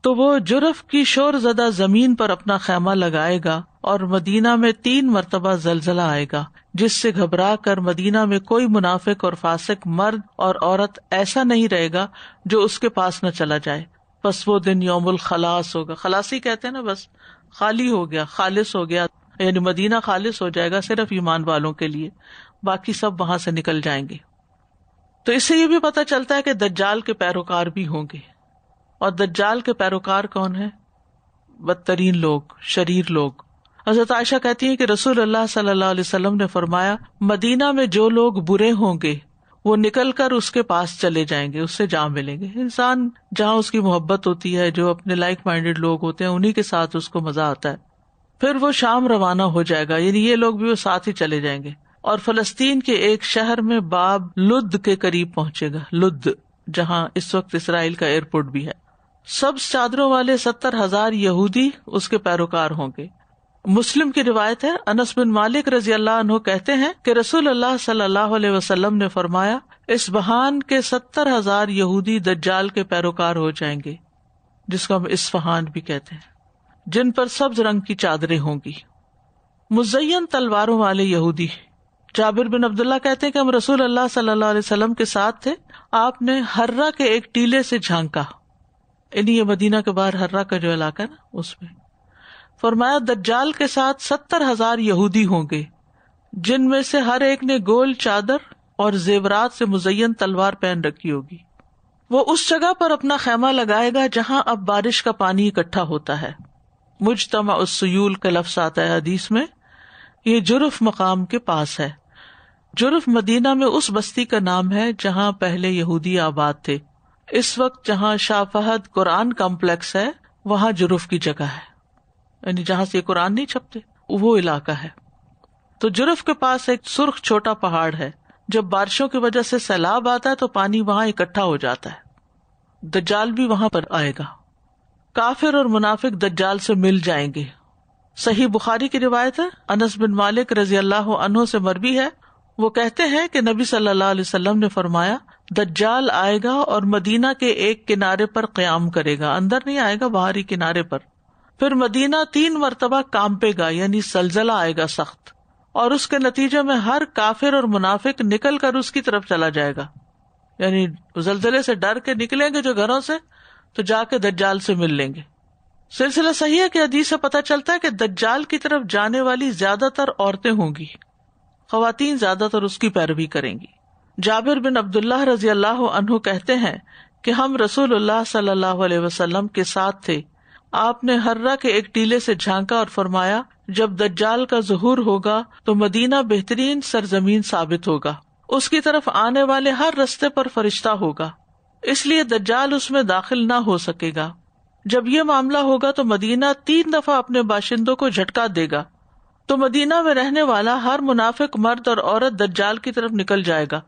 تو وہ جرف کی شور زدہ زمین پر اپنا خیمہ لگائے گا اور مدینہ میں 3 مرتبہ زلزلہ آئے گا، جس سے گھبرا کر مدینہ میں کوئی منافق اور فاسق مرد اور عورت ایسا نہیں رہے گا جو اس کے پاس نہ چلا جائے. بس وہ دن یوم الخلاص ہوگا. خلاصی کہتے ہیں نا، بس خالی ہو گیا، خالص ہو گیا، یعنی مدینہ خالص ہو جائے گا صرف ایمان والوں کے لیے، باقی سب وہاں سے نکل جائیں گے. تو اس سے یہ بھی پتہ چلتا ہے کہ دجال کے پیروکار بھی ہوں گے. اور دجال کے پیروکار کون ہیں؟ بدترین لوگ، شریر لوگ. حضرت عائشہ کہتی ہیں کہ رسول اللہ صلی اللہ علیہ وسلم نے فرمایا، مدینہ میں جو لوگ برے ہوں گے وہ نکل کر اس کے پاس چلے جائیں گے، اس سے جا ملیں گے. انسان جہاں اس کی محبت ہوتی ہے، جو اپنے لائک مائنڈیڈ لوگ ہوتے ہیں، انہی کے ساتھ اس کو مزہ آتا ہے. پھر وہ شام روانہ ہو جائے گا، یعنی یہ لوگ بھی وہ ساتھ ہی چلے جائیں گے اور فلسطین کے ایک شہر میں باب لد کے قریب پہنچے گا. لد، جہاں اس وقت اسرائیل کا ایئرپورٹ بھی ہے. سبز چادروں والے 70,000 یہودی اس کے پیروکار ہوں گے. مسلم کی روایت ہے، انس بن مالک رضی اللہ عنہ کہتے ہیں کہ رسول اللہ صلی اللہ علیہ وسلم نے فرمایا، اصبہان کے 70,000 یہودی دجال کے پیروکار ہو جائیں گے، جس کو ہم اصفہان بھی کہتے ہیں، جن پر سبز رنگ کی چادریں ہوں گی. مزین تلواروں والے یہودی. جابر بن عبداللہ کہتے ہیں کہ ہم رسول اللہ صلی اللہ علیہ وسلم کے ساتھ تھے. آپ نے ہرہ کے ایک ٹیلے سے جھانکا، یعنی یہ مدینہ کے باہر ہرہ کا جو علاقہ ہے نا، اس میں. فرمایا، دجال کے ساتھ 70,000 یہودی ہوں گے، جن میں سے ہر ایک نے گول چادر اور زیورات سے مزین تلوار پہن رکھی ہوگی. وہ اس جگہ پر اپنا خیمہ لگائے گا جہاں اب بارش کا پانی اکٹھا ہوتا ہے. مجتمع السیول کا لفظ آتا ہے حدیث میں. یہ جرف مقام کے پاس ہے. جرف مدینہ میں اس بستی کا نام ہے جہاں پہلے یہودی آباد تھے. اس وقت جہاں شاہ فہد قرآن کمپلیکس ہے وہاں جرف کی جگہ ہے، یعنی جہاں سے قرآن نہیں چھپتے وہ علاقہ ہے. تو جرف کے پاس ایک سرخ چھوٹا پہاڑ ہے. جب بارشوں کی وجہ سے سیلاب آتا ہے تو پانی وہاں اکٹھا ہو جاتا ہے. دجال بھی وہاں پر آئے گا. کافر اور منافق دجال سے مل جائیں گے صحیح بخاری کی روایت ہے، انس بن مالک رضی اللہ عنہ سے مروی ہے، وہ کہتے ہیں کہ نبی صلی اللہ علیہ وسلم نے فرمایا، دجال آئے گا اور مدینہ کے ایک کنارے پر قیام کرے گا، اندر نہیں آئے گا، باہری کنارے پر. پھر مدینہ 3 مرتبہ کانپے گا، یعنی زلزلہ آئے گا سخت، اور اس کے نتیجے میں ہر کافر اور منافق نکل کر اس کی طرف چلا جائے گا. یعنی زلزلے سے ڈر کے نکلیں گے جو گھروں سے، تو جا کے دجال سے مل لیں گے. سلسلہ صحیح ہے کہ حدیث سے پتہ چلتا ہے کہ دجال کی طرف جانے والی زیادہ تر عورتیں ہوں گی، خواتین زیادہ تر اس کی پیروی کریں گی. جابر بن عبداللہ رضی اللہ عنہ کہتے ہیں کہ ہم رسول اللہ صلی اللہ علیہ وسلم کے ساتھ تھے. آپ نے ہرہ کے ایک ٹیلے سے جھانکا اور فرمایا، جب دجال کا ظہور ہوگا تو مدینہ بہترین سرزمین ثابت ہوگا، اس کی طرف آنے والے ہر رستے پر فرشتہ ہوگا، اس لیے دجال اس میں داخل نہ ہو سکے گا. جب یہ معاملہ ہوگا تو مدینہ 3 دفعہ اپنے باشندوں کو جھٹکا دے گا، تو مدینہ میں رہنے والا ہر منافق مرد اور عورت دجال کی طرف نکل جائے گا.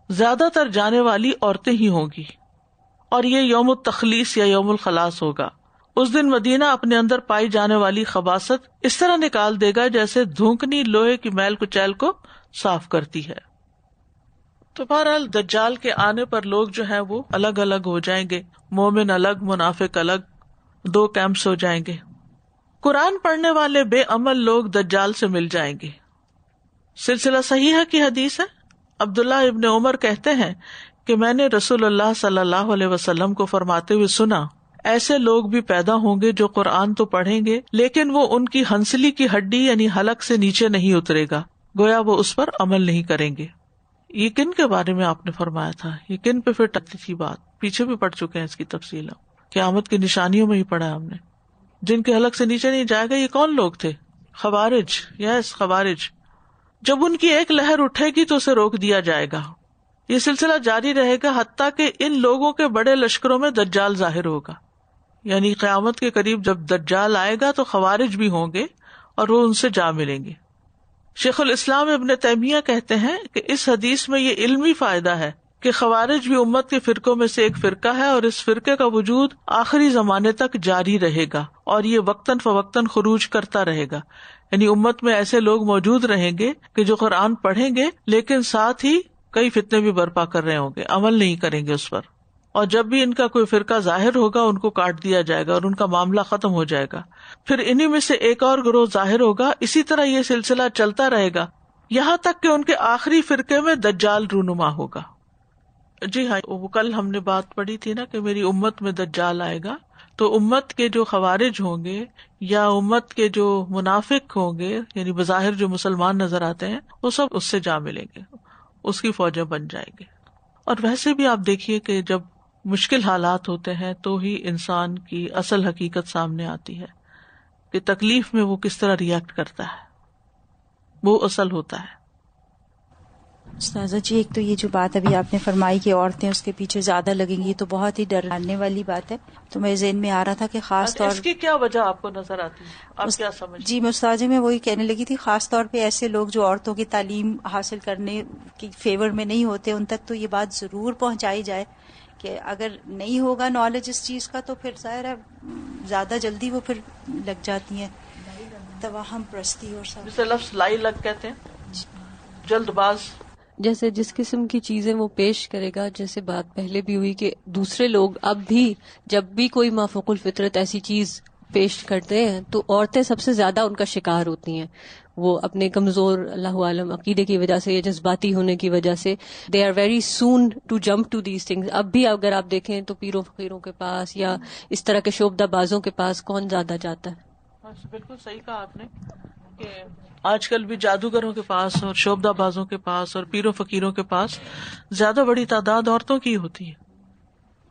زیادہ تر جانے والی عورتیں ہی ہوں گی، اور یہ یوم التخلیص یا یوم الخلاص ہوگا. اس دن مدینہ اپنے اندر پائی جانے والی خباثت اس طرح نکال دے گا جیسے دھونکنی لوہے کی میل کچیل کو صاف کرتی ہے. تو بہرحال دجال کے آنے پر لوگ جو ہیں وہ الگ الگ ہو جائیں گے، مومن الگ، منافق الگ، 2 کیمپس ہو جائیں گے. قرآن پڑھنے والے بے عمل لوگ دجال سے مل جائیں گے. سلسلہ صحیحہ کی حدیث ہے. عبداللہ ابن عمر کہتے ہیں کہ میں نے رسول اللہ صلی اللہ علیہ وسلم کو فرماتے ہوئے سنا، ایسے لوگ بھی پیدا ہوں گے جو قرآن تو پڑھیں گے لیکن وہ ان کی ہنسلی کی ہڈی یعنی حلق سے نیچے نہیں اترے گا، گویا وہ اس پر عمل نہیں کریں گے. یہ کن کے بارے میں آپ نے فرمایا تھا؟ یہ کن پہ پھر ٹکتی تھی بات؟ پیچھے بھی پڑھ چکے ہیں اس کی تفصیل، قیامت کی نشانیوں میں ہی پڑھا ہے ہم نے. جن کے حلق سے نیچے نہیں جائے گا، یہ کون لوگ تھے؟ خوارج. یس، خوارج. جب ان کی ایک لہر اٹھے گی تو اسے روک دیا جائے گا. یہ سلسلہ جاری رہے گا حتیٰ کہ ان لوگوں کے بڑے لشکروں میں دجال ظاہر ہوگا. یعنی قیامت کے قریب جب دجال آئے گا تو خوارج بھی ہوں گے اور وہ ان سے جا ملیں گے. شیخ الاسلام ابن تیمیہ کہتے ہیں کہ اس حدیث میں یہ علمی فائدہ ہے کہ خوارج بھی امت کے فرقوں میں سے ایک فرقہ ہے، اور اس فرقے کا وجود آخری زمانے تک جاری رہے گا، اور یہ وقتاً فوقتاً خروج کرتا رہے گا. یعنی امت میں ایسے لوگ موجود رہیں گے کہ جو قرآن پڑھیں گے لیکن ساتھ ہی کئی فتنے بھی برپا کر رہے ہوں گے، عمل نہیں کریں گے اس پر. اور جب بھی ان کا کوئی فرقہ ظاہر ہوگا ان کو کاٹ دیا جائے گا اور ان کا معاملہ ختم ہو جائے گا. پھر انہی میں سے ایک اور گروہ ظاہر ہوگا. اسی طرح یہ سلسلہ چلتا رہے گا یہاں تک کہ ان کے آخری فرقے میں دجال رونما ہوگا. جی ہاں، وہ کل ہم نے بات پڑھی تھی نا کہ میری امت میں دجال آئے گا، تو امت کے جو خوارج ہوں گے یا امت کے جو منافق ہوں گے، یعنی بظاہر جو مسلمان نظر آتے ہیں، وہ سب اس سے جا ملیں گے، اس کی فوجیں بن جائیں گے. اور ویسے بھی آپ دیکھیے کہ جب مشکل حالات ہوتے ہیں تو ہی انسان کی اصل حقیقت سامنے آتی ہے کہ تکلیف میں وہ کس طرح ریئیکٹ کرتا ہے، وہ اصل ہوتا ہے. استاذہ جی، ایک تو یہ جو بات ابھی آپ نے فرمائی کہ عورتیں اس کے پیچھے زیادہ لگیں گی، تو بہت ہی ڈرانے والی بات ہے. تو میرے ذہن میں آ رہا تھا کہ خاص طور اس کی کیا وجہ آپ کو نظر آتی ہے؟ آپ کیا سمجھتے؟ جی، استاذہ میں وہی کہنے لگی تھی، خاص طور پہ ایسے لوگ جو عورتوں کی تعلیم حاصل کرنے کی فیور میں نہیں ہوتے، ان تک تو یہ بات ضرور پہنچائی جائے کہ اگر نہیں ہوگا نالج اس چیز کا تو پھر ظاہر ہے زیادہ جلدی وہ پھر لگ جاتی ہیں توہم پرستی اور سب. جسے لفظ لائی لگ کہتے ہیں، جلد باز. جیسے جس قسم کی چیزیں وہ پیش کرے گا، جیسے بات پہلے بھی ہوئی کہ دوسرے لوگ اب بھی جب بھی کوئی مافوق الفطرت ایسی چیز پیش کرتے ہیں تو عورتیں سب سے زیادہ ان کا شکار ہوتی ہیں. وہ اپنے کمزور اللہ عالم عقیدے کی وجہ سے یا جذباتی ہونے کی وجہ سے they are very soon to jump to these things. اب بھی اگر آپ دیکھیں تو پیروں فقیروں کے پاس یا اس طرح کے شعبدہ بازوں کے پاس کون زیادہ جاتا ہے. بالکل صحیح کہا آپ نے کہ آج کل بھی جادوگروں کے پاس اور شعبدہ بازوں کے پاس اور پیروں فقیروں کے پاس زیادہ بڑی تعداد عورتوں کی ہوتی ہے.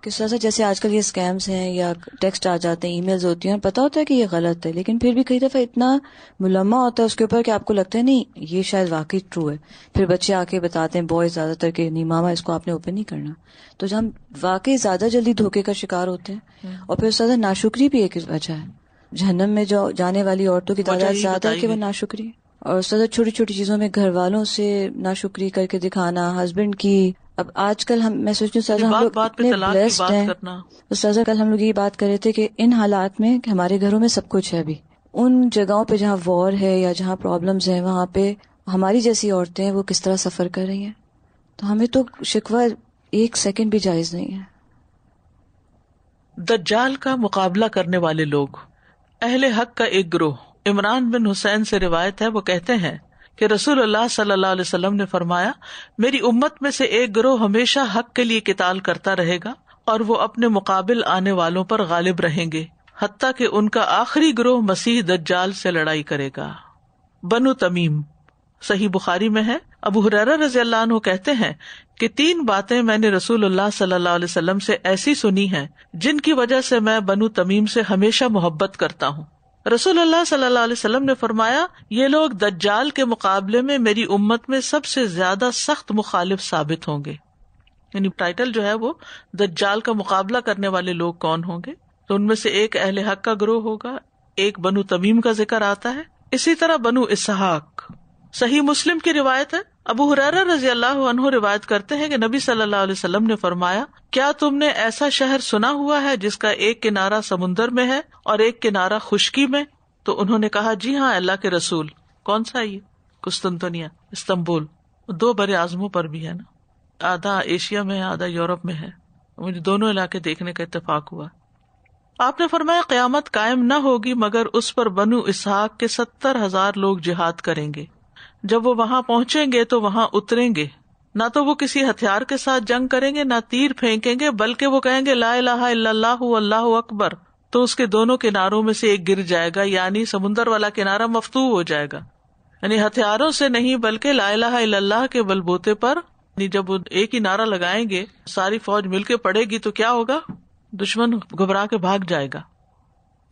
کس طرح سے جیسے آج کل یہ اسکیمز ہیں یا ٹیکسٹ آ جاتے ہیں، ای میلز ہوتی ہیں، اور پتا ہوتا ہے کہ یہ غلط ہے، لیکن پھر بھی کئی دفعہ اتنا ملمہ ہوتا ہے اس کے اوپر کہ آپ کو لگتا ہے نہیں یہ شاید واقعی ٹرو ہے. پھر بچے آ کے بتاتے ہیں، بوائز زیادہ تر کہ نہیں ماما اس کو آپ نے اوپن نہیں کرنا. تو جب ہم واقعی زیادہ جلدی دھوکے کا شکار ہوتے ہیں. اور پھر زیادہ ناشکری بھی ایک وجہ ہے. جہنم میں جو جانے والی عورتوں کی تعداد زیادہ ہے کہ وہ ناشکری، اور زیادہ چھوٹی چھوٹی چیزوں میں گھر والوں سے ناشکری کر کے دکھانا، ہسبینڈ کی. اب آج کل میں سوچتی ہوں ہم لوگ اتنے بلیسڈ ہیں. استاذہ کل ہم لوگ یہ بات کر رہے تھے کہ ان حالات میں کہ ہمارے گھروں میں سب کچھ ہے ابھی، ان جگہوں پہ جہاں وار ہے یا جہاں پرابلمز ہیں وہاں پہ ہماری جیسی عورتیں وہ کس طرح سفر کر رہی ہیں. تو ہمیں تو شکوہ ایک سیکنڈ بھی جائز نہیں ہے. دجال کا مقابلہ کرنے والے لوگ. اہل حق کا ایک گروہ. عمران بن حسین سے روایت ہے، وہ کہتے ہیں کہ رسول اللہ صلی اللہ علیہ وسلم نے فرمایا، میری امت میں سے ایک گروہ ہمیشہ حق کے لیے قتال کرتا رہے گا اور وہ اپنے مقابل آنے والوں پر غالب رہیں گے حتیٰ کہ ان کا آخری گروہ مسیح دجال سے لڑائی کرے گا. بنو تمیم. صحیح بخاری میں ہے، ابو ہریرہ رضی اللہ عنہ کہتے ہیں کہ 3 باتیں میں نے رسول اللہ صلی اللہ علیہ وسلم سے ایسی سنی ہیں جن کی وجہ سے میں بنو تمیم سے ہمیشہ محبت کرتا ہوں. رسول اللہ صلی اللہ علیہ وسلم نے فرمایا، یہ لوگ دجال کے مقابلے میں میری امت میں سب سے زیادہ سخت مخالف ثابت ہوں گے. یعنی ٹائٹل جو ہے وہ دجال کا مقابلہ کرنے والے لوگ کون ہوں گے، تو ان میں سے ایک اہل حق کا گروہ ہوگا، ایک بنو تمیم کا ذکر آتا ہے، اسی طرح بنو اسحاق. صحیح مسلم کی روایت ہے، ابو ہریرہ رضی اللہ عنہ روایت کرتے ہیں کہ نبی صلی اللہ علیہ وسلم نے فرمایا، کیا تم نے ایسا شہر سنا ہوا ہے جس کا ایک کنارہ سمندر میں ہے اور ایک کنارہ خشکی میں؟ تو انہوں نے کہا، جی ہاں اللہ کے رسول. کون سا یہ؟ قسطنطنیہ، استنبول. 2 بر اعظموں پر بھی ہے نا، آدھا ایشیا میں ہے آدھا یورپ میں ہے. مجھے دونوں علاقے دیکھنے کا اتفاق ہوا. آپ نے فرمایا قیامت قائم نہ ہوگی مگر اس پر بنو اسحاق کے 70,000 لوگ جہاد کریں گے. جب وہ وہاں پہنچیں گے تو وہاں اتریں گے، نہ تو وہ کسی ہتھیار کے ساتھ جنگ کریں گے نہ تیر پھینکیں گے، بلکہ وہ کہیں گے لا الہ الا اللہ واللہ اکبر. تو اس کے دونوں کناروں میں سے ایک گر جائے گا، یعنی سمندر والا کنارہ مفتوح ہو جائے گا. یعنی ہتھیاروں سے نہیں بلکہ لا الہ الا اللہ کے بلبوتے پر. جب وہ ایک ہی نعرہ لگائیں گے ساری فوج مل کے پڑے گی تو کیا ہوگا؟ دشمن گھبرا کے بھاگ جائے گا.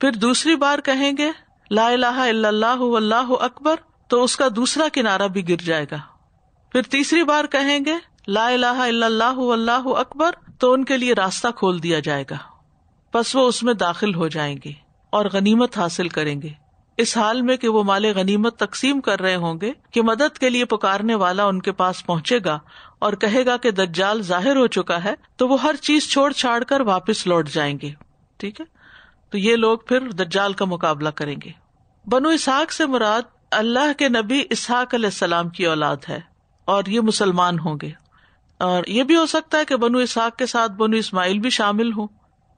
پھر دوسری بار کہیں گے لا الہ الا اللہ واللہ اکبر، تو اس کا دوسرا کنارہ بھی گر جائے گا. پھر تیسری بار کہیں گے لا الہ الا اللہ واللہ اکبر، تو ان کے لیے راستہ کھول دیا جائے گا. پس وہ اس میں داخل ہو جائیں گے اور غنیمت حاصل کریں گے، اس حال میں کہ وہ مال غنیمت تقسیم کر رہے ہوں گے کہ مدد کے لیے پکارنے والا ان کے پاس پہنچے گا اور کہے گا کہ دجال ظاہر ہو چکا ہے، تو وہ ہر چیز چھوڑ چھاڑ کر واپس لوٹ جائیں گے. ٹھیک ہے، تو یہ لوگ پھر دجال کا مقابلہ کریں گے. بنو اسحاق سے مراد اللہ کے نبی اسحاق علیہ السلام کی اولاد ہے اور یہ مسلمان ہوں گے. اور یہ بھی ہو سکتا ہے کہ بنو اسحاق کے ساتھ بنو اسماعیل بھی شامل ہوں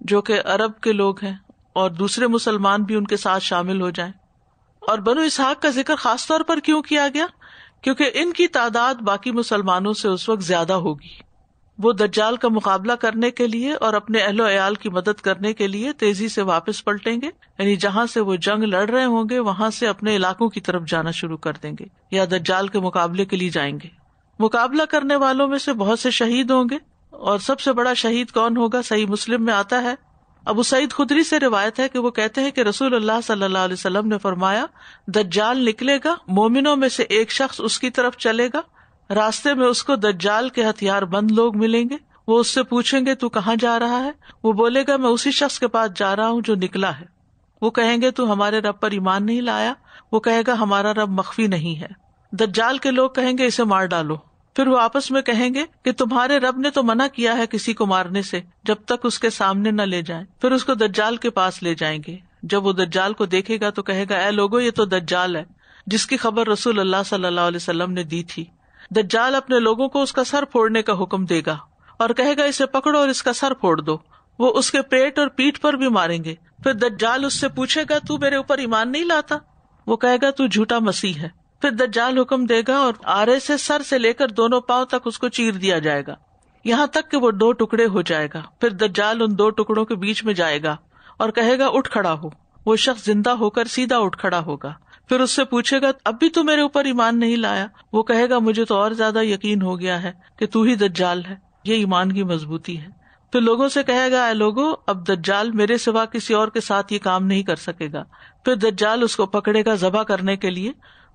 جو کہ عرب کے لوگ ہیں، اور دوسرے مسلمان بھی ان کے ساتھ شامل ہو جائیں. اور بنو اسحاق کا ذکر خاص طور پر کیوں کیا گیا؟ کیونکہ ان کی تعداد باقی مسلمانوں سے اس وقت زیادہ ہوگی. وہ دجال کا مقابلہ کرنے کے لیے اور اپنے اہل و عیال کی مدد کرنے کے لیے تیزی سے واپس پلٹیں گے، یعنی جہاں سے وہ جنگ لڑ رہے ہوں گے وہاں سے اپنے علاقوں کی طرف جانا شروع کر دیں گے یا دجال کے مقابلے کے لیے جائیں گے. مقابلہ کرنے والوں میں سے بہت سے شہید ہوں گے، اور سب سے بڑا شہید کون ہوگا؟ صحیح مسلم میں آتا ہے، ابو سعید خدری سے روایت ہے کہ وہ کہتے ہیں کہ رسول اللہ صلی اللہ علیہ وسلم نے فرمایا، دجال نکلے گا، مومنوں میں سے ایک شخص اس کی طرف چلے گا، راستے میں اس کو دجال کے ہتھیار بند لوگ ملیں گے. وہ اس سے پوچھیں گے تو کہاں جا رہا ہے؟ وہ بولے گا میں اسی شخص کے پاس جا رہا ہوں جو نکلا ہے. وہ کہیں گے تو ہمارے رب پر ایمان نہیں لایا؟ وہ کہے گا ہمارا رب مخفی نہیں ہے. دجال کے لوگ کہیں گے اسے مار ڈالو. پھر وہ آپس میں کہیں گے کہ تمہارے رب نے تو منع کیا ہے کسی کو مارنے سے جب تک اس کے سامنے نہ لے جائیں. پھر اس کو دجال کے پاس لے جائیں گے. جب وہ دجال کو دیکھے گا تو کہے گا اے لوگو یہ تو دجال ہے جس کی خبر رسول اللہ صلی اللہ علیہ وسلم نے دی تھی. دجال اپنے لوگوں کو اس کا سر پھوڑنے کا حکم دے گا اور کہے گا اسے پکڑو اور اس کا سر پھوڑ دو. وہ اس کے پیٹ اور پیٹھ پر بھی ماریں گے. پھر دجال اس سے پوچھے گا تو میرے اوپر ایمان نہیں لاتا؟ وہ کہے گا تو جھوٹا مسیح ہے. پھر دجال حکم دے گا اور آرے سے سر سے لے کر دونوں پاؤں تک اس کو چیر دیا جائے گا یہاں تک کہ وہ 2 ٹکڑے ہو جائے گا. پھر دجال ان 2 ٹکڑوں کے بیچ میں جائے گا اور کہے گا اٹھ کھڑا ہو. وہ شخص زندہ ہو کر سیدھا اٹھ کھڑا ہوگا. پھر اس سے پوچھے گا اب بھی تو میرے اوپر ایمان نہیں لایا؟ وہ کہے گا مجھے تو اور زیادہ یقین ہو گیا ہے کہ تو ہی دجال ہے. یہ ایمان کی مضبوطی ہے. پھر لوگوں سے کہے گا اے لوگو اب دجال میرے سوا کسی اور کے ساتھ یہ کام نہیں کر سکے گا. پھر دجال اس کو پکڑے گا ذبح کرنے کے لیے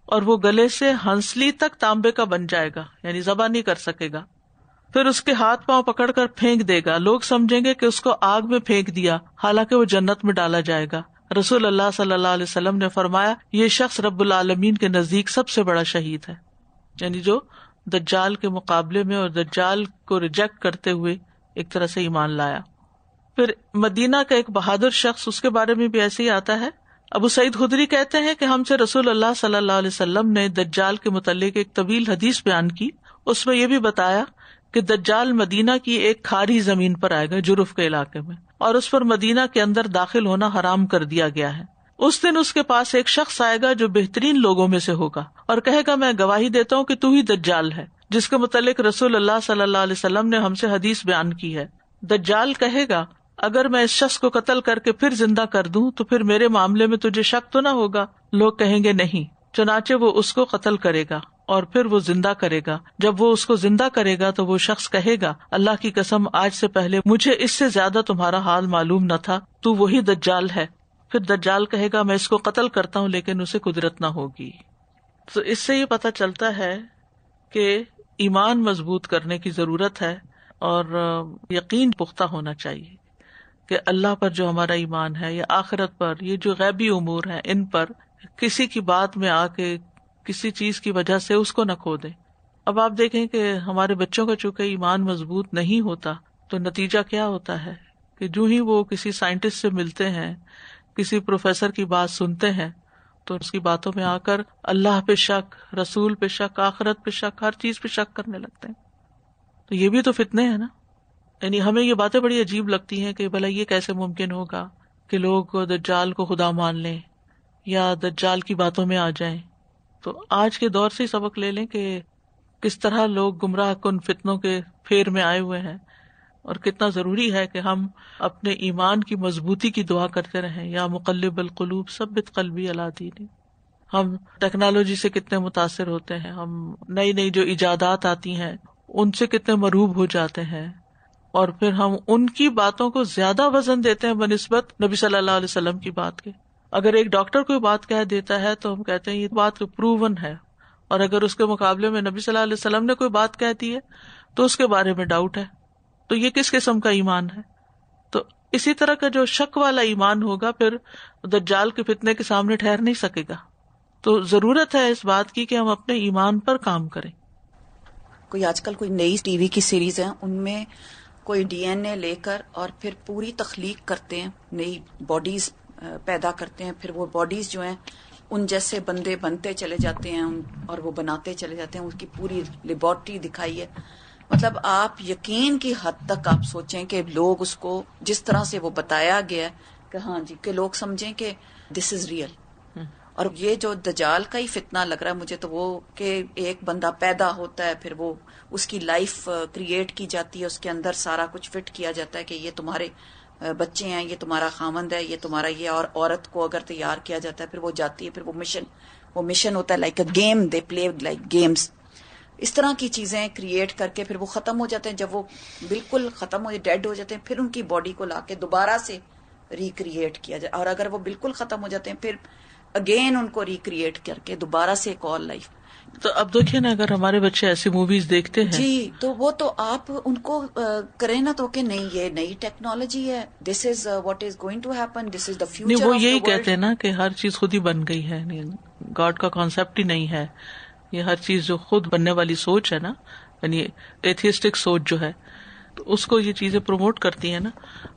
اور وہ گلے سے ہنسلی تک تانبے کا بن جائے گا، یعنی ذبح نہیں کر سکے گا. پھر اس کے ہاتھ پاؤں پکڑ کر پھینک دے گا. لوگ سمجھیں گے کہ اس کو آگ میں پھینک دیا، حالانکہ وہ جنت میں ڈالا جائے گا. رسول اللہ صلی اللہ علیہ وسلم نے فرمایا یہ شخص رب العالمین کے نزدیک سب سے بڑا شہید ہے، یعنی جو دجال کے مقابلے میں اور دجال کو ریجیکٹ کرتے ہوئے ایک طرح سے ایمان لایا. پھر مدینہ کا ایک بہادر شخص، اس کے بارے میں بھی ایسے ہی آتا ہے ابو سعید خدری کہتے ہیں کہ ہم سے رسول اللہ صلی اللہ علیہ وسلم نے دجال کے متعلق ایک طویل حدیث بیان کی. اس میں یہ بھی بتایا کہ دجال مدینہ کی ایک کھاری زمین پر آئے گا، جرف کے علاقے میں، اور اس پر مدینہ کے اندر داخل ہونا حرام کر دیا گیا ہے. اس دن اس کے پاس ایک شخص آئے گا جو بہترین لوگوں میں سے ہوگا اور کہے گا میں گواہی دیتا ہوں کہ تو ہی دجال ہے، جس کے متعلق رسول اللہ صلی اللہ علیہ وسلم نے ہم سے حدیث بیان کی ہے. دجال کہے گا اگر میں اس شخص کو قتل کر کے پھر زندہ کر دوں تو پھر میرے معاملے میں تجھے شک تو نہ ہوگا؟ لوگ کہیں گے نہیں. چنانچہ وہ اس کو قتل کرے گا اور پھر وہ زندہ کرے گا. جب وہ اس کو زندہ کرے گا تو وہ شخص کہے گا اللہ کی قسم آج سے پہلے مجھے اس سے زیادہ تمہارا حال معلوم نہ تھا، تو وہی دجال ہے. پھر دجال کہے گا میں اس کو قتل کرتا ہوں لیکن اسے قدرت نہ ہوگی. تو اس سے یہ پتہ چلتا ہے کہ ایمان مضبوط کرنے کی ضرورت ہے اور یقین پختہ ہونا چاہیے کہ اللہ پر جو ہمارا ایمان ہے یا آخرت پر، یہ جو غیبی امور ہیں ان پر کسی کی بات میں آ کے کسی چیز کی وجہ سے اس کو نہ کھو دیں. اب آپ دیکھیں کہ ہمارے بچوں کا چونکہ ایمان مضبوط نہیں ہوتا تو نتیجہ کیا ہوتا ہے کہ جو ہی وہ کسی سائنٹسٹ سے ملتے ہیں، کسی پروفیسر کی بات سنتے ہیں تو اس کی باتوں میں آ کر اللہ پہ شک، رسول پہ شک، آخرت پہ شک، ہر چیز پہ شک کرنے لگتے ہیں. تو یہ بھی تو فتنے ہیں نا. یعنی ہمیں یہ باتیں بڑی عجیب لگتی ہیں کہ بھلا یہ کیسے ممکن ہوگا کہ لوگ دجال کو خدا مان لیں یا دجال کی باتوں میں آ جائیں. تو آج کے دور سے ہی سبق لے لیں کہ کس طرح لوگ گمراہ کن فتنوں کے پھیر میں آئے ہوئے ہیں اور کتنا ضروری ہے کہ ہم اپنے ایمان کی مضبوطی کی دعا کرتے رہیں. یا مقلب القلوب ثبت قلبی علی دینک. ہم ٹیکنالوجی سے کتنے متاثر ہوتے ہیں، ہم نئی نئی جو ایجادات آتی ہیں ان سے کتنے مرعوب ہو جاتے ہیں اور پھر ہم ان کی باتوں کو زیادہ وزن دیتے ہیں بنسبت نبی صلی اللہ علیہ وسلم کی بات کے. اگر ایک ڈاکٹر کوئی بات کہہ دیتا ہے تو ہم کہتے ہیں یہ بات پروون ہے، اور اگر اس کے مقابلے میں نبی صلی اللہ علیہ وسلم نے کوئی بات کہتی ہے تو اس کے بارے میں ڈاؤٹ ہے. تو یہ کس قسم کا ایمان ہے؟ تو اسی طرح کا جو شک والا ایمان ہوگا پھر دجال کے فتنے کے سامنے ٹھہر نہیں سکے گا. تو ضرورت ہے اس بات کی کہ ہم اپنے ایمان پر کام کریں. کوئی آج کل کوئی نئی ٹی وی کی سیریز ہیں، ان میں کوئی ڈی این اے لے کر اور پھر پوری تخلیق کرتے ہیں، نئی باڈیز پیدا کرتے ہیں، پھر وہ باڈیز جو ہیں ان جیسے بندے بنتے چلے جاتے ہیں اور وہ بناتے چلے جاتے ہیں. اس کی پوری لیبارٹری دکھائی ہے. مطلب آپ یقین کی حد تک آپ سوچیں کہ لوگ اس کو جس طرح سے وہ بتایا گیا ہے کہ ہاں جی، کہ لوگ سمجھیں کہ دس از ریئل. اور یہ جو دجال کا ہی فتنہ لگ رہا ہے مجھے تو وہ کہ ایک بندہ پیدا ہوتا ہے، پھر وہ اس کی لائف کریٹ کی جاتی ہے، اس کے اندر سارا کچھ فٹ کیا جاتا ہے کہ یہ تمہارے بچے ہیں، یہ تمہارا خامند ہے، یہ تمہارا یہ. اور عورت کو اگر تیار کیا جاتا ہے پھر وہ جاتی ہے، پھر وہ مشن ہوتا ہے like a game, they play like games. اس طرح کی چیزیں کریٹ کر کے پھر وہ ختم ہو جاتے ہیں. جب وہ بالکل ختم ہو ڈیڈ ہو جاتے ہیں پھر ان کی باڈی کو لا کے دوبارہ سے ریکریٹ کیا جائے. اور اگر وہ بالکل ختم ہو جاتے ہیں پھر اگین ان کو ریکریٹ کر کے دوبارہ سے ایک اور لائف. تو اب دیکھیں نا، اگر ہمارے بچے ایسی موویز دیکھتے ہیں جی تو وہ تو آپ ان کو کریں نا تو کہ نہیں یہ نئی ٹیکنالوجی ہے، this is what is going to happen, this is the future. نہیں، وہ یہی کہتے ہیں نا کہ ہر چیز خود ہی بن گئی ہے، گاڈ کا کانسیپٹ ہی نہیں ہے. یہ ہر چیز جو خود بننے والی سوچ ہے نا، یعنی ایتھیسٹک سوچ جو ہے، تو اس کو یہ چیزیں پروموٹ کرتی ہیں نا.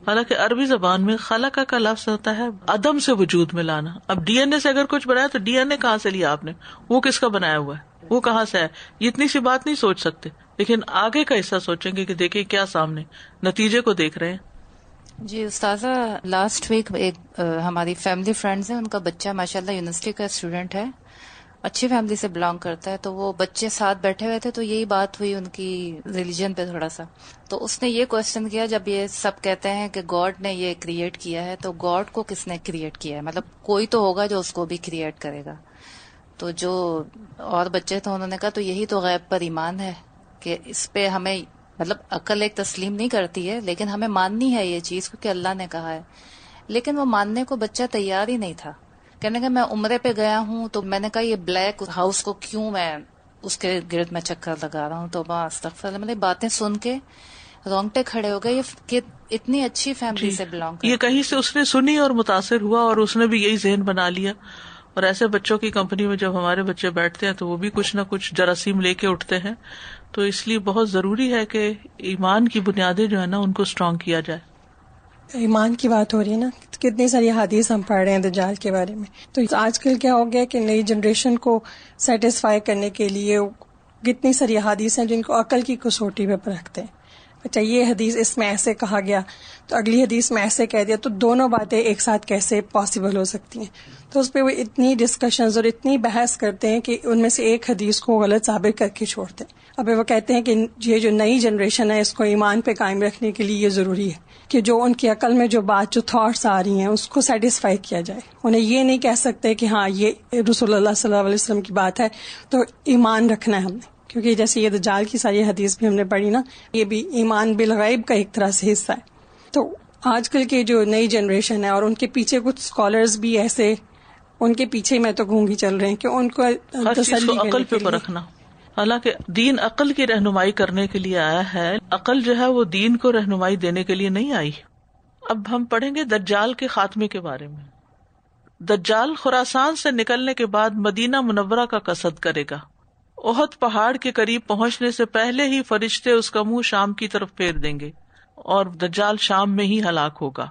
حالانکہ عربی زبان میں خلق کا لفظ ہوتا ہے عدم سے وجود میں لانا. اب ڈی این اے سے اگر کچھ بنایا تو ڈی این اے کہاں سے لیا آپ نے، وہ کس کا بنایا ہوا ہے، وہ کہاں سے ہے، یہ اتنی سی بات نہیں سوچ سکتے. لیکن آگے کا حصہ سوچیں گے کہ دیکھیں کیا سامنے نتیجے کو دیکھ رہے ہیں. جی استاذہ، لاسٹ ویک ایک ہماری فیملی فرینڈز ہیں، ان کا بچہ ماشاءاللہ یونیورسٹی کا اسٹوڈنٹ ہے، اچھی فیملی سے بلانگ کرتا ہے. تو وہ بچے ساتھ بیٹھے ہوئے تھے تو یہی بات ہوئی ان کی ریلیجن پہ تھوڑا سا. تو اس نے یہ کوشچن کیا، جب یہ سب کہتے ہیں کہ گاڈ نے یہ کریٹ کیا ہے تو گاڈ کو کس نے کریٹ کیا ہے؟ مطلب کوئی تو ہوگا جو اس کو بھی کریٹ کرے گا. تو جو اور بچے تھے انہوں نے کہا تو یہی تو غیب پر ایمان ہے کہ اس پہ ہمیں مطلب عقل ایک تسلیم نہیں کرتی ہے لیکن ہمیں ماننی ہے یہ چیز کیونکہ اللہ نے کہا ہے. لیکن وہ ماننے کو بچہ تیار ہی نہیں تھا. کہنے کہ میں عمرے پہ گیا ہوں تو میں نے کہا یہ بلیک ہاؤس کو کیوں میں اس کے گرد میں چکر لگا رہا ہوں. تو استغفر اللہ، مطلب باتیں سن کے رونگٹے کھڑے ہو گئے. یہ کہ اتنی اچھی فیملی سے بلانگ کرتی، یہ کہیں سے اس نے سنی اور متاثر ہوا اور اس نے بھی یہی ذہن بنا لیا. اور ایسے بچوں کی کمپنی میں جب ہمارے بچے بیٹھتے ہیں تو وہ بھی کچھ نہ کچھ جراثیم لے کے اٹھتے ہیں. تو اس لیے بہت ضروری ہے کہ ایمان کی بنیادیں جو ہے نا ان کو اسٹرانگ کیا جائے. ایمان کی بات ہو رہی ہے نا، کتنی ساری حدیث ہم پڑھ رہے ہیں دجال کے بارے میں. تو آج کل کیا ہو گیا کہ نئی جنریشن کو سیٹسفائی کرنے کے لیے کتنی ساری حدیث ہیں جن کو عقل کی کسوٹی پہ رکھتے ہیں. اچھا یہ حدیث اس میں ایسے کہا گیا تو اگلی حدیث میں ایسے کہہ دیا، تو دونوں باتیں ایک ساتھ کیسے پاسبل ہو سکتی ہیں. تو اس پہ وہ اتنی ڈسکشنز اور اتنی بحث کرتے ہیں کہ ان میں سے ایک حدیث کو غلط ثابت کر کے چھوڑتے ہیں. اب وہ کہتے ہیں کہ یہ جو نئی جنریشن ہے اس کو ایمان پہ قائم رکھنے کے لیے یہ ضروری ہے کہ جو ان کی عقل میں جو تھاٹس آ رہی ہیں اس کو سیٹسفائی کیا جائے. انہیں یہ نہیں کہہ سکتے کہ ہاں یہ رسول اللہ صلی اللہ علیہ وسلم کی بات ہے تو ایمان رکھنا ہے ہم نے، کیونکہ جیسے یہ دجال کی ساری حدیث بھی ہم نے پڑھی نا، یہ بھی ایمان بالغیب کا ایک طرح سے حصہ ہے. تو آج کل کی جو نئی جنریشن ہے اور ان کے پیچھے کچھ اسکالرز بھی ایسے ان کے پیچھے میں تو گھومگی چل رہے ہیں کہ ان کو تسلی عقل پہ رکھنا. حالانکہ دین عقل کی رہنمائی کرنے کے لیے آیا ہے، عقل جو ہے وہ دین کو رہنمائی دینے کے لیے نہیں آئی. اب ہم پڑھیں گے دجال کے خاتمے کے بارے میں. دجال خراسان سے نکلنے کے بعد مدینہ منورہ کا قصد کرے گا. احد پہاڑ کے قریب پہنچنے سے پہلے ہی فرشتے اس کا منہ شام کی طرف پھیر دیں گے اور دجال شام میں ہی ہلاک ہوگا.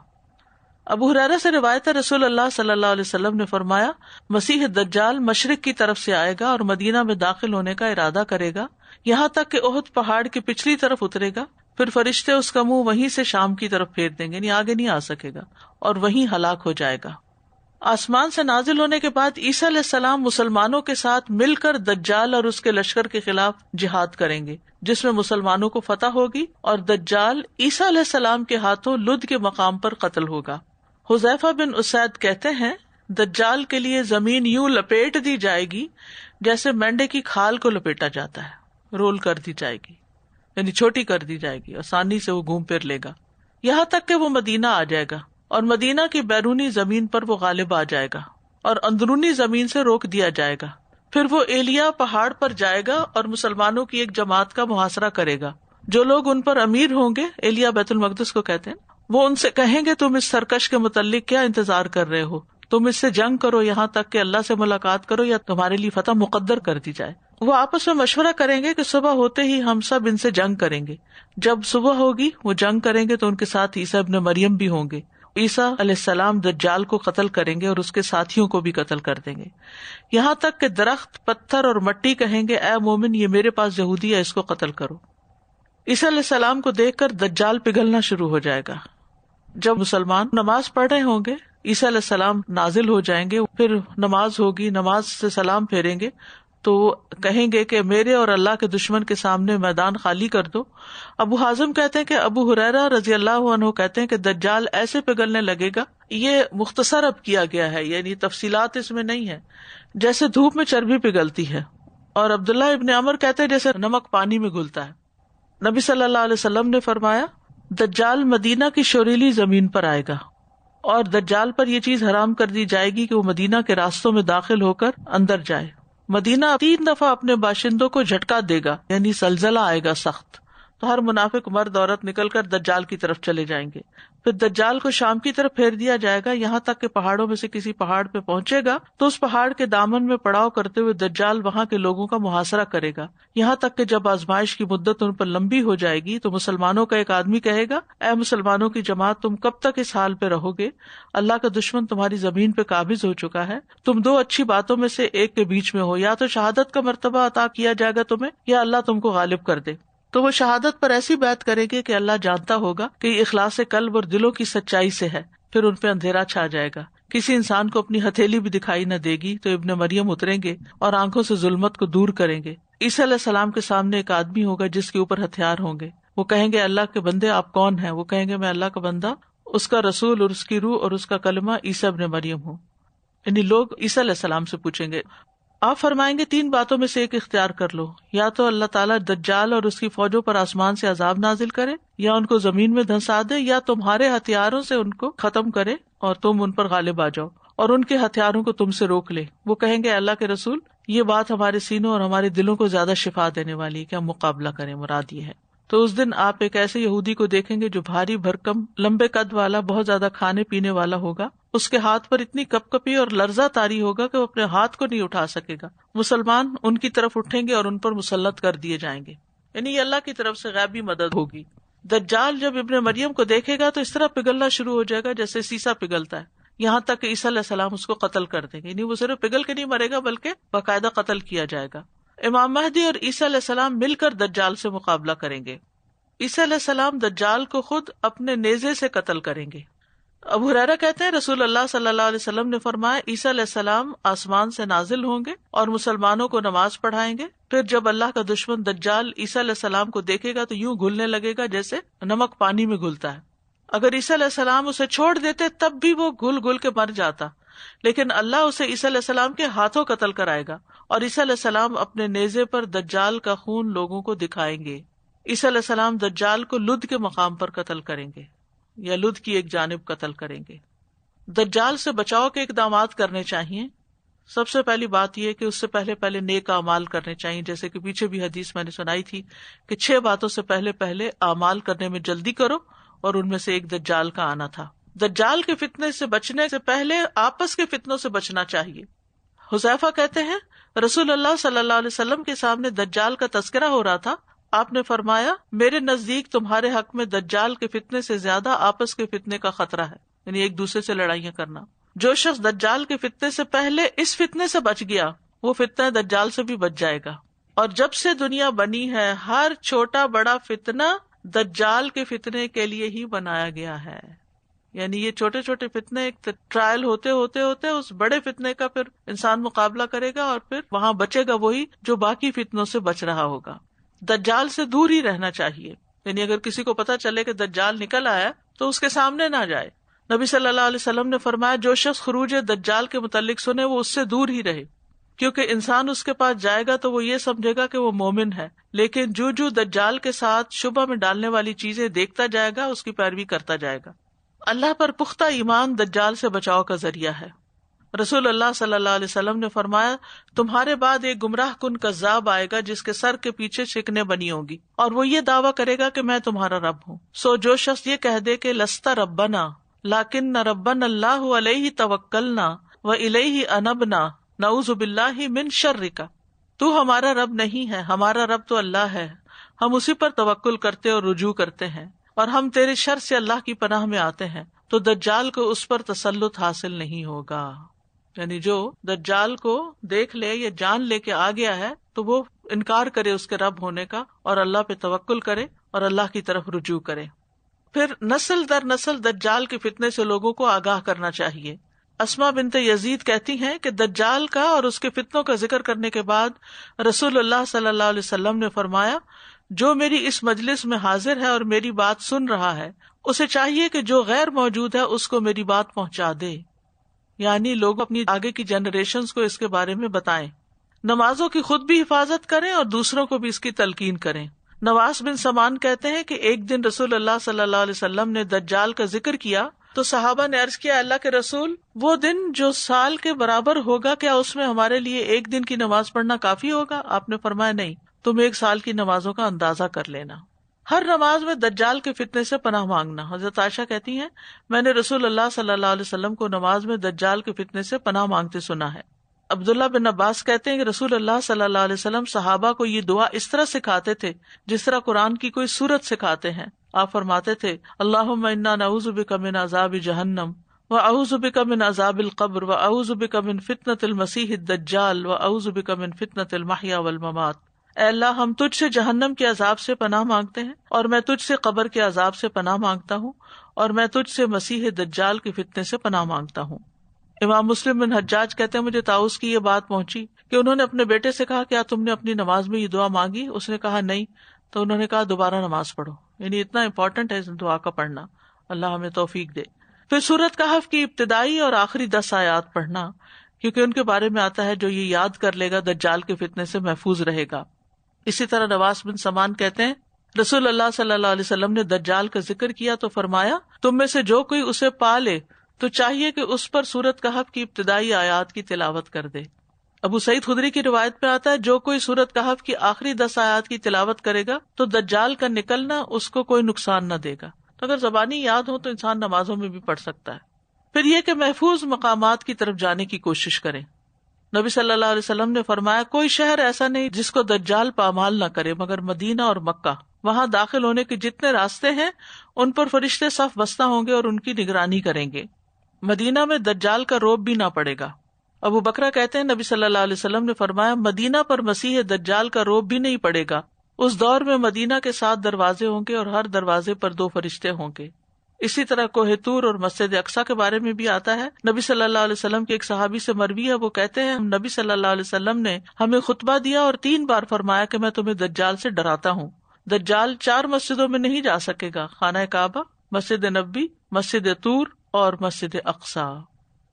ابو ہریرہ سے روایت ہے رسول اللہ صلی اللہ علیہ وسلم نے فرمایا، مسیح دجال مشرق کی طرف سے آئے گا اور مدینہ میں داخل ہونے کا ارادہ کرے گا یہاں تک کہ احد پہاڑ کی پچھلی طرف اترے گا، پھر فرشتے اس کا منہ وہیں سے شام کی طرف پھیر دیں گے، یعنی آگے نہیں آ سکے گا اور وہیں ہلاک ہو جائے گا. آسمان سے نازل ہونے کے بعد عیسیٰ علیہ السلام مسلمانوں کے ساتھ مل کر دجال اور اس کے لشکر کے خلاف جہاد کریں گے جس میں مسلمانوں کو فتح ہوگی اور دجال عیسیٰ علیہ السلام کے ہاتھوں لد کے مقام پر قتل ہوگا. حذیفہ بن اسید کہتے ہیں دجال کے لیے زمین یوں لپیٹ دی جائے گی جیسے مینڈے کی کھال کو لپیٹا جاتا ہے، رول کر دی جائے گی، یعنی چھوٹی کر دی جائے گی، آسانی سے وہ گھوم پھر لے گا یہاں تک کہ وہ مدینہ آ جائے گا اور مدینہ کی بیرونی زمین پر وہ غالب آ جائے گا اور اندرونی زمین سے روک دیا جائے گا. پھر وہ ایلیا پہاڑ پر جائے گا اور مسلمانوں کی ایک جماعت کا محاصرہ کرے گا. جو لوگ ان پر امیر ہوں گے، ایلیا بیت المقدس کو کہتے ہیں، وہ ان سے کہیں گے تم اس سرکش کے متعلق کیا انتظار کر رہے ہو، تم اس سے جنگ کرو یہاں تک کہ اللہ سے ملاقات کرو یا تمہارے لیے فتح مقدر کر دی جائے. وہ آپس میں مشورہ کریں گے کہ صبح ہوتے ہی ہم سب ان سے جنگ کریں گے. جب صبح ہوگی وہ جنگ کریں گے تو ان کے ساتھ عیسیٰ ابن مریم بھی ہوں گے. عیسیٰ علیہ السلام دجال کو قتل کریں گے اور اس کے ساتھیوں کو بھی قتل کر دیں گے، یہاں تک کہ درخت، پتھر اور مٹی کہیں گے اے مومن یہ میرے پاس یہودی ہے، اس کو قتل کرو. عیسیٰ علیہ السلام کو دیکھ کر دجال پگھلنا شروع ہو جائے گا. جب مسلمان نماز پڑھ رہے ہوں گے عیسیٰ علیہ السلام نازل ہو جائیں گے، پھر نماز ہوگی، نماز سے سلام پھیریں گے تو وہ کہیں گے کہ میرے اور اللہ کے دشمن کے سامنے میدان خالی کر دو. ابو حازم کہتے ہیں کہ ابو ہریرہ رضی اللہ عنہ کہتے ہیں کہ دجال ایسے پگھلنے لگے گا، یہ مختصر اب کیا گیا ہے، یعنی تفصیلات اس میں نہیں ہے، جیسے دھوپ میں چربی پگھلتی ہے. اور عبداللہ ابن عمر کہتے ہیں جیسے نمک پانی میں گھلتا ہے. نبی صلی اللہ علیہ وسلم نے فرمایا دجال مدینہ کی شوریلی زمین پر آئے گا اور دجال پر یہ چیز حرام کر دی جائے گی کہ وہ مدینہ کے راستوں میں داخل ہو کر اندر جائے. مدینہ 3 دفعہ اپنے باشندوں کو جھٹکا دے گا، یعنی زلزلہ آئے گا سخت، تو ہر منافق مرد عورت نکل کر دجال کی طرف چلے جائیں گے. پھر دجال کو شام کی طرف پھیر دیا جائے گا یہاں تک کہ پہاڑوں میں سے کسی پہاڑ پہ پہنچے گا تو اس پہاڑ کے دامن میں پڑاؤ کرتے ہوئے دجال وہاں کے لوگوں کا محاصرہ کرے گا یہاں تک کہ جب آزمائش کی مدت ان پر لمبی ہو جائے گی تو مسلمانوں کا ایک آدمی کہے گا اے مسلمانوں کی جماعت، تم کب تک اس حال پہ رہو گے؟ اللہ کا دشمن تمہاری زمین پہ قابض ہو چکا ہے. تم 2 اچھی باتوں میں سے ایک کے بیچ میں ہو، یا تو شہادت کا مرتبہ عطا کیا جائے گا تمہیں یا اللہ تم کو غالب کر دے. تو وہ شہادت پر ایسی بیعت کریں گے کہ اللہ جانتا ہوگا کہ یہ اخلاص قلب اور دلوں کی سچائی سے ہے. پھر ان پہ اندھیرا چھا جائے گا، کسی انسان کو اپنی ہتھیلی بھی دکھائی نہ دے گی تو ابن مریم اتریں گے اور آنکھوں سے ظلمت کو دور کریں گے. عیسیٰ علیہ السلام کے سامنے ایک آدمی ہوگا جس کے اوپر ہتھیار ہوں گے. وہ کہیں گے اللہ کے بندے آپ کون ہیں؟ وہ کہیں گے میں اللہ کا بندہ، اس کا رسول اور اس کی روح اور اس کا کلمہ عیسیٰ ابن مریم ہوں. یعنی لوگ عیسیٰ علیہ السلام سے پوچھیں گے. آپ فرمائیں گے 3 باتوں میں سے ایک اختیار کر لو، یا تو اللہ تعالیٰ دجال اور اس کی فوجوں پر آسمان سے عذاب نازل کرے یا ان کو زمین میں دھنسا دے یا تمہارے ہتھیاروں سے ان کو ختم کرے اور تم ان پر غالب آ جاؤ اور ان کے ہتھیاروں کو تم سے روک لے. وہ کہیں گے اللہ کے رسول یہ بات ہمارے سینوں اور ہمارے دلوں کو زیادہ شفا دینے والی ہے کہ ہم مقابلہ کریں، مراد یہ ہے. تو اس دن آپ ایک ایسے یہودی کو دیکھیں گے جو بھاری بھرکم لمبے قد والا، بہت زیادہ کھانے پینے والا ہوگا. اس کے ہاتھ پر اتنی کپ کپی اور لرزہ طاری ہوگا کہ وہ اپنے ہاتھ کو نہیں اٹھا سکے گا. مسلمان ان کی طرف اٹھیں گے اور ان پر مسلط کر دیے جائیں گے. یعنی یہ اللہ کی طرف سے غیبی مدد ہوگی. دجال جب ابن مریم کو دیکھے گا تو اس طرح پگھلنا شروع ہو جائے گا جیسے سیسا پگھلتا ہے، یہاں تک کہ عیسیٰ علیہ السلام اس کو قتل کر دیں گے. یعنی وہ صرف پگھل کے نہیں مرے گا بلکہ باقاعدہ قتل کیا جائے گا. امام مہدی اور عیسیٰ علیہ السلام مل کر دجال سے مقابلہ کریں گے. عیسیٰ علیہ السلام دجال کو خود اپنے نیزے سے قتل کریں گے. ابو ہریرہ کہتے ہیں رسول اللہ صلی اللہ علیہ وسلم نے فرمایا عیسیٰ علیہ السلام آسمان سے نازل ہوں گے اور مسلمانوں کو نماز پڑھائیں گے. پھر جب اللہ کا دشمن دجال عیسیٰ علیہ السلام کو دیکھے گا تو یوں گھلنے لگے گا جیسے نمک پانی میں گھلتا ہے. اگر عیسیٰ علیہ السلام اسے چھوڑ دیتے تب بھی وہ گھل گھل کے مر جاتا، لیکن اللہ اسے عیسیٰ علیہ السلام کے ہاتھوں قتل کرائے گا اور عیسیٰ علیہ السلام اپنے نیزے پر دجال کا خون لوگوں کو دکھائیں گے. عیسیٰ علیہ السلام دجال کو لد کے مقام پر قتل کریں گے یا لد کی ایک جانب قتل کریں گے. دجال سے بچاؤ کے اقدامات کرنے چاہیے. سب سے پہلی بات یہ کہ اس سے پہلے نیک اعمال کرنے چاہیے، جیسے کہ پیچھے بھی حدیث میں نے سنائی تھی کہ 6 باتوں سے پہلے اعمال کرنے میں جلدی کرو، اور ان میں سے ایک دجال کا آنا تھا. دجال کے فتنے سے بچنے سے پہلے آپس کے فتنوں سے بچنا چاہیے. حذیفہ کہتے ہیں رسول اللہ صلی اللہ علیہ وسلم کے سامنے دجال کا تذکرہ ہو رہا تھا. آپ نے فرمایا میرے نزدیک تمہارے حق میں دجال کے فتنے سے زیادہ آپس کے فتنے کا خطرہ ہے، یعنی ایک دوسرے سے لڑائیاں کرنا. جو شخص دجال کے فتنے سے پہلے اس فتنے سے بچ گیا وہ فتنہ دجال سے بھی بچ جائے گا. اور جب سے دنیا بنی ہے ہر چھوٹا بڑا فتنہ دجال کے فتنے کے لیے ہی بنایا گیا ہے. یعنی یہ چھوٹے چھوٹے فتنے ایک ٹرائل ہوتے اس بڑے فتنے کا پھر انسان مقابلہ کرے گا اور پھر وہاں بچے گا وہی جو باقی فتنوں سے بچ رہا ہوگا. دجال سے دور ہی رہنا چاہیے. یعنی اگر کسی کو پتا چلے کہ دجال نکل آیا تو اس کے سامنے نہ جائے. نبی صلی اللہ علیہ وسلم نے فرمایا جو شخص خروج دجال کے متعلق سنے وہ اس سے دور ہی رہے، کیونکہ انسان اس کے پاس جائے گا تو وہ یہ سمجھے گا کہ وہ مومن ہے، لیکن جو دجال کے ساتھ شبہ میں ڈالنے والی چیزیں دیکھتا جائے گا اس کی پیروی کرتا جائے گا. اللہ پر پختہ ایمان دجال سے بچاؤ کا ذریعہ ہے. رسول اللہ صلی اللہ علیہ وسلم نے فرمایا تمہارے بعد ایک گمراہ کن کذاب آئے گا جس کے سر کے پیچھے شکنیں بنی ہوں گی اور وہ یہ دعویٰ کرے گا کہ میں تمہارا رب ہوں. سو جو شخص یہ کہہ دے کہ لست ربنا لیکن ربنا اللہ علیہ توکلنا والیہ انبنا نعوذ باللہ من شرک، تو ہمارا رب نہیں ہے، ہمارا رب تو اللہ ہے، ہم اسی پر توکل کرتے اور رجوع کرتے ہیں اور ہم تیرے شر سے اللہ کی پناہ میں آتے ہیں، تو دجال کو اس پر تسلط حاصل نہیں ہوگا. یعنی جو دجال کو دیکھ لے یا جان لے کے آ گیا ہے تو وہ انکار کرے اس کے رب ہونے کا اور اللہ پہ توکل کرے اور اللہ کی طرف رجوع کرے. پھر نسل در نسل دجال کے فتنے سے لوگوں کو آگاہ کرنا چاہیے. اسما بنت یزید کہتی ہیں کہ دجال کا اور اس کے فتنوں کا ذکر کرنے کے بعد رسول اللہ صلی اللہ علیہ وسلم نے فرمایا جو میری اس مجلس میں حاضر ہے اور میری بات سن رہا ہے اسے چاہیے کہ جو غیر موجود ہے اس کو میری بات پہنچا دے. یعنی لوگ اپنی آگے کی جنریشنز کو اس کے بارے میں بتائیں. نمازوں کی خود بھی حفاظت کریں اور دوسروں کو بھی اس کی تلقین کریں. نواس بن سمان کہتے ہیں کہ ایک دن رسول اللہ صلی اللہ علیہ وسلم نے دجال کا ذکر کیا تو صحابہ نے عرض کیا اللہ کے رسول وہ دن جو سال کے برابر ہوگا کیا اس میں ہمارے لیے ایک دن کی نماز پڑھنا کافی ہوگا؟ آپ نے فرمایا نہیں، تم 1 سال کی نمازوں کا اندازہ کر لینا. ہر نماز میں دجال کے فتنے سے پناہ مانگنا. حضرت عائشہ کہتی ہیں میں نے رسول اللہ صلی اللہ علیہ وسلم کو نماز میں دجال کے فتنے سے پناہ مانگتے سنا ہے. عبداللہ بن عباس کہتے ہیں کہ رسول اللہ صلی اللہ علیہ وسلم صحابہ کو یہ دعا اس طرح سکھاتے تھے جس طرح قرآن کی کوئی سورت سکھاتے ہیں. آپ فرماتے تھے اللہم انا نعوذ بک من عذاب جہنم واعوذ بک من عذاب القبر واعوذ بک من فتنۃ المسیح الدجال واعوذ بک من فتنۃ المحیا والممات. اے اللہ ہم تجھ سے جہنم کے عذاب سے پناہ مانگتے ہیں اور میں تجھ سے قبر کے عذاب سے پناہ مانگتا ہوں اور میں تجھ سے مسیح دجال کے فتنے سے پناہ مانگتا ہوں. امام مسلم بن حجاج کہتے ہیں مجھے طاؤس کی یہ بات پہنچی کہ انہوں نے اپنے بیٹے سے کہا کیا تم نے اپنی نماز میں یہ دعا مانگی؟ اس نے کہا نہیں. تو انہوں نے کہا دوبارہ نماز پڑھو. یعنی اتنا امپورٹنٹ ہے اس دعا کا پڑھنا. اللہ ہمیں توفیق دے. پھر سورۃ کہف کی ابتدائی اور آخری 10 آیات پڑھنا کیونکہ ان کے بارے میں آتا ہے جو یہ یاد کر لے گا دجال کے فتنے سے محفوظ رہے گا. اسی طرح نواس بن سمان کہتے ہیں رسول اللہ صلی اللہ علیہ وسلم نے دجال کا ذکر کیا تو فرمایا تم میں سے جو کوئی اسے پا لے تو چاہیے کہ اس پر سورۃ کہف کی ابتدائی آیات کی تلاوت کر دے. ابو سعید خدری کی روایت میں آتا ہے جو کوئی سورۃ کہف کی آخری 10 آیات کی تلاوت کرے گا تو دجال کا نکلنا اس کو کوئی نقصان نہ دے گا. تو اگر زبانی یاد ہو تو انسان نمازوں میں بھی پڑھ سکتا ہے. پھر یہ کہ محفوظ مقامات کی طرف جانے کی کوشش کریں. نبی صلی اللہ علیہ وسلم نے فرمایا کوئی شہر ایسا نہیں جس کو دجال پامال نہ کرے مگر مدینہ اور مکہ. وہاں داخل ہونے کے جتنے راستے ہیں ان پر فرشتے صف بستہ ہوں گے اور ان کی نگرانی کریں گے. مدینہ میں دجال کا روب بھی نہ پڑے گا. ابو بکرہ کہتے ہیں نبی صلی اللہ علیہ وسلم نے فرمایا مدینہ پر مسیح دجال کا روب بھی نہیں پڑے گا. اس دور میں مدینہ کے 7 دروازے ہوں گے اور ہر دروازے پر 2 فرشتے ہوں گے. اسی طرح کوہ طور اور مسجد اقصی کے بارے میں بھی آتا ہے. نبی صلی اللہ علیہ وسلم کے ایک صحابی سے مروی ہے، وہ کہتے ہیں نبی صلی اللہ علیہ وسلم نے ہمیں خطبہ دیا اور 3 بار فرمایا کہ میں تمہیں دجال سے ڈراتا ہوں. دجال 4 مسجدوں میں نہیں جا سکے گا، خانہ کعبہ، مسجد نبوی، مسجد طور اور مسجد اقصی.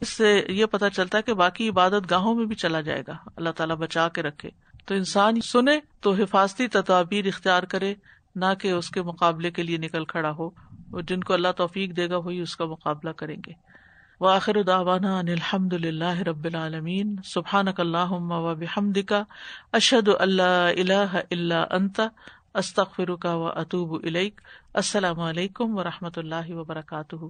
اس سے یہ پتہ چلتا ہے کہ باقی عبادت گاہوں میں بھی چلا جائے گا. اللہ تعالیٰ بچا کے رکھے. تو انسان سنے تو حفاظتی تدابیر اختیار کرے، نہ کہ اس کے مقابلے کے لیے نکل کھڑا ہو. اور جن کو اللہ توفیق دے گا وہی اس کا مقابلہ کریں گے. وآخر دعوانا ان الحمد للہ رب العالمین. سبحانک اللہم وبحمدک، اشہد ان لا الہ الا انت، استغفرک واتوب الیک. السلام علیکم ورحمۃ اللہ وبرکاتہ.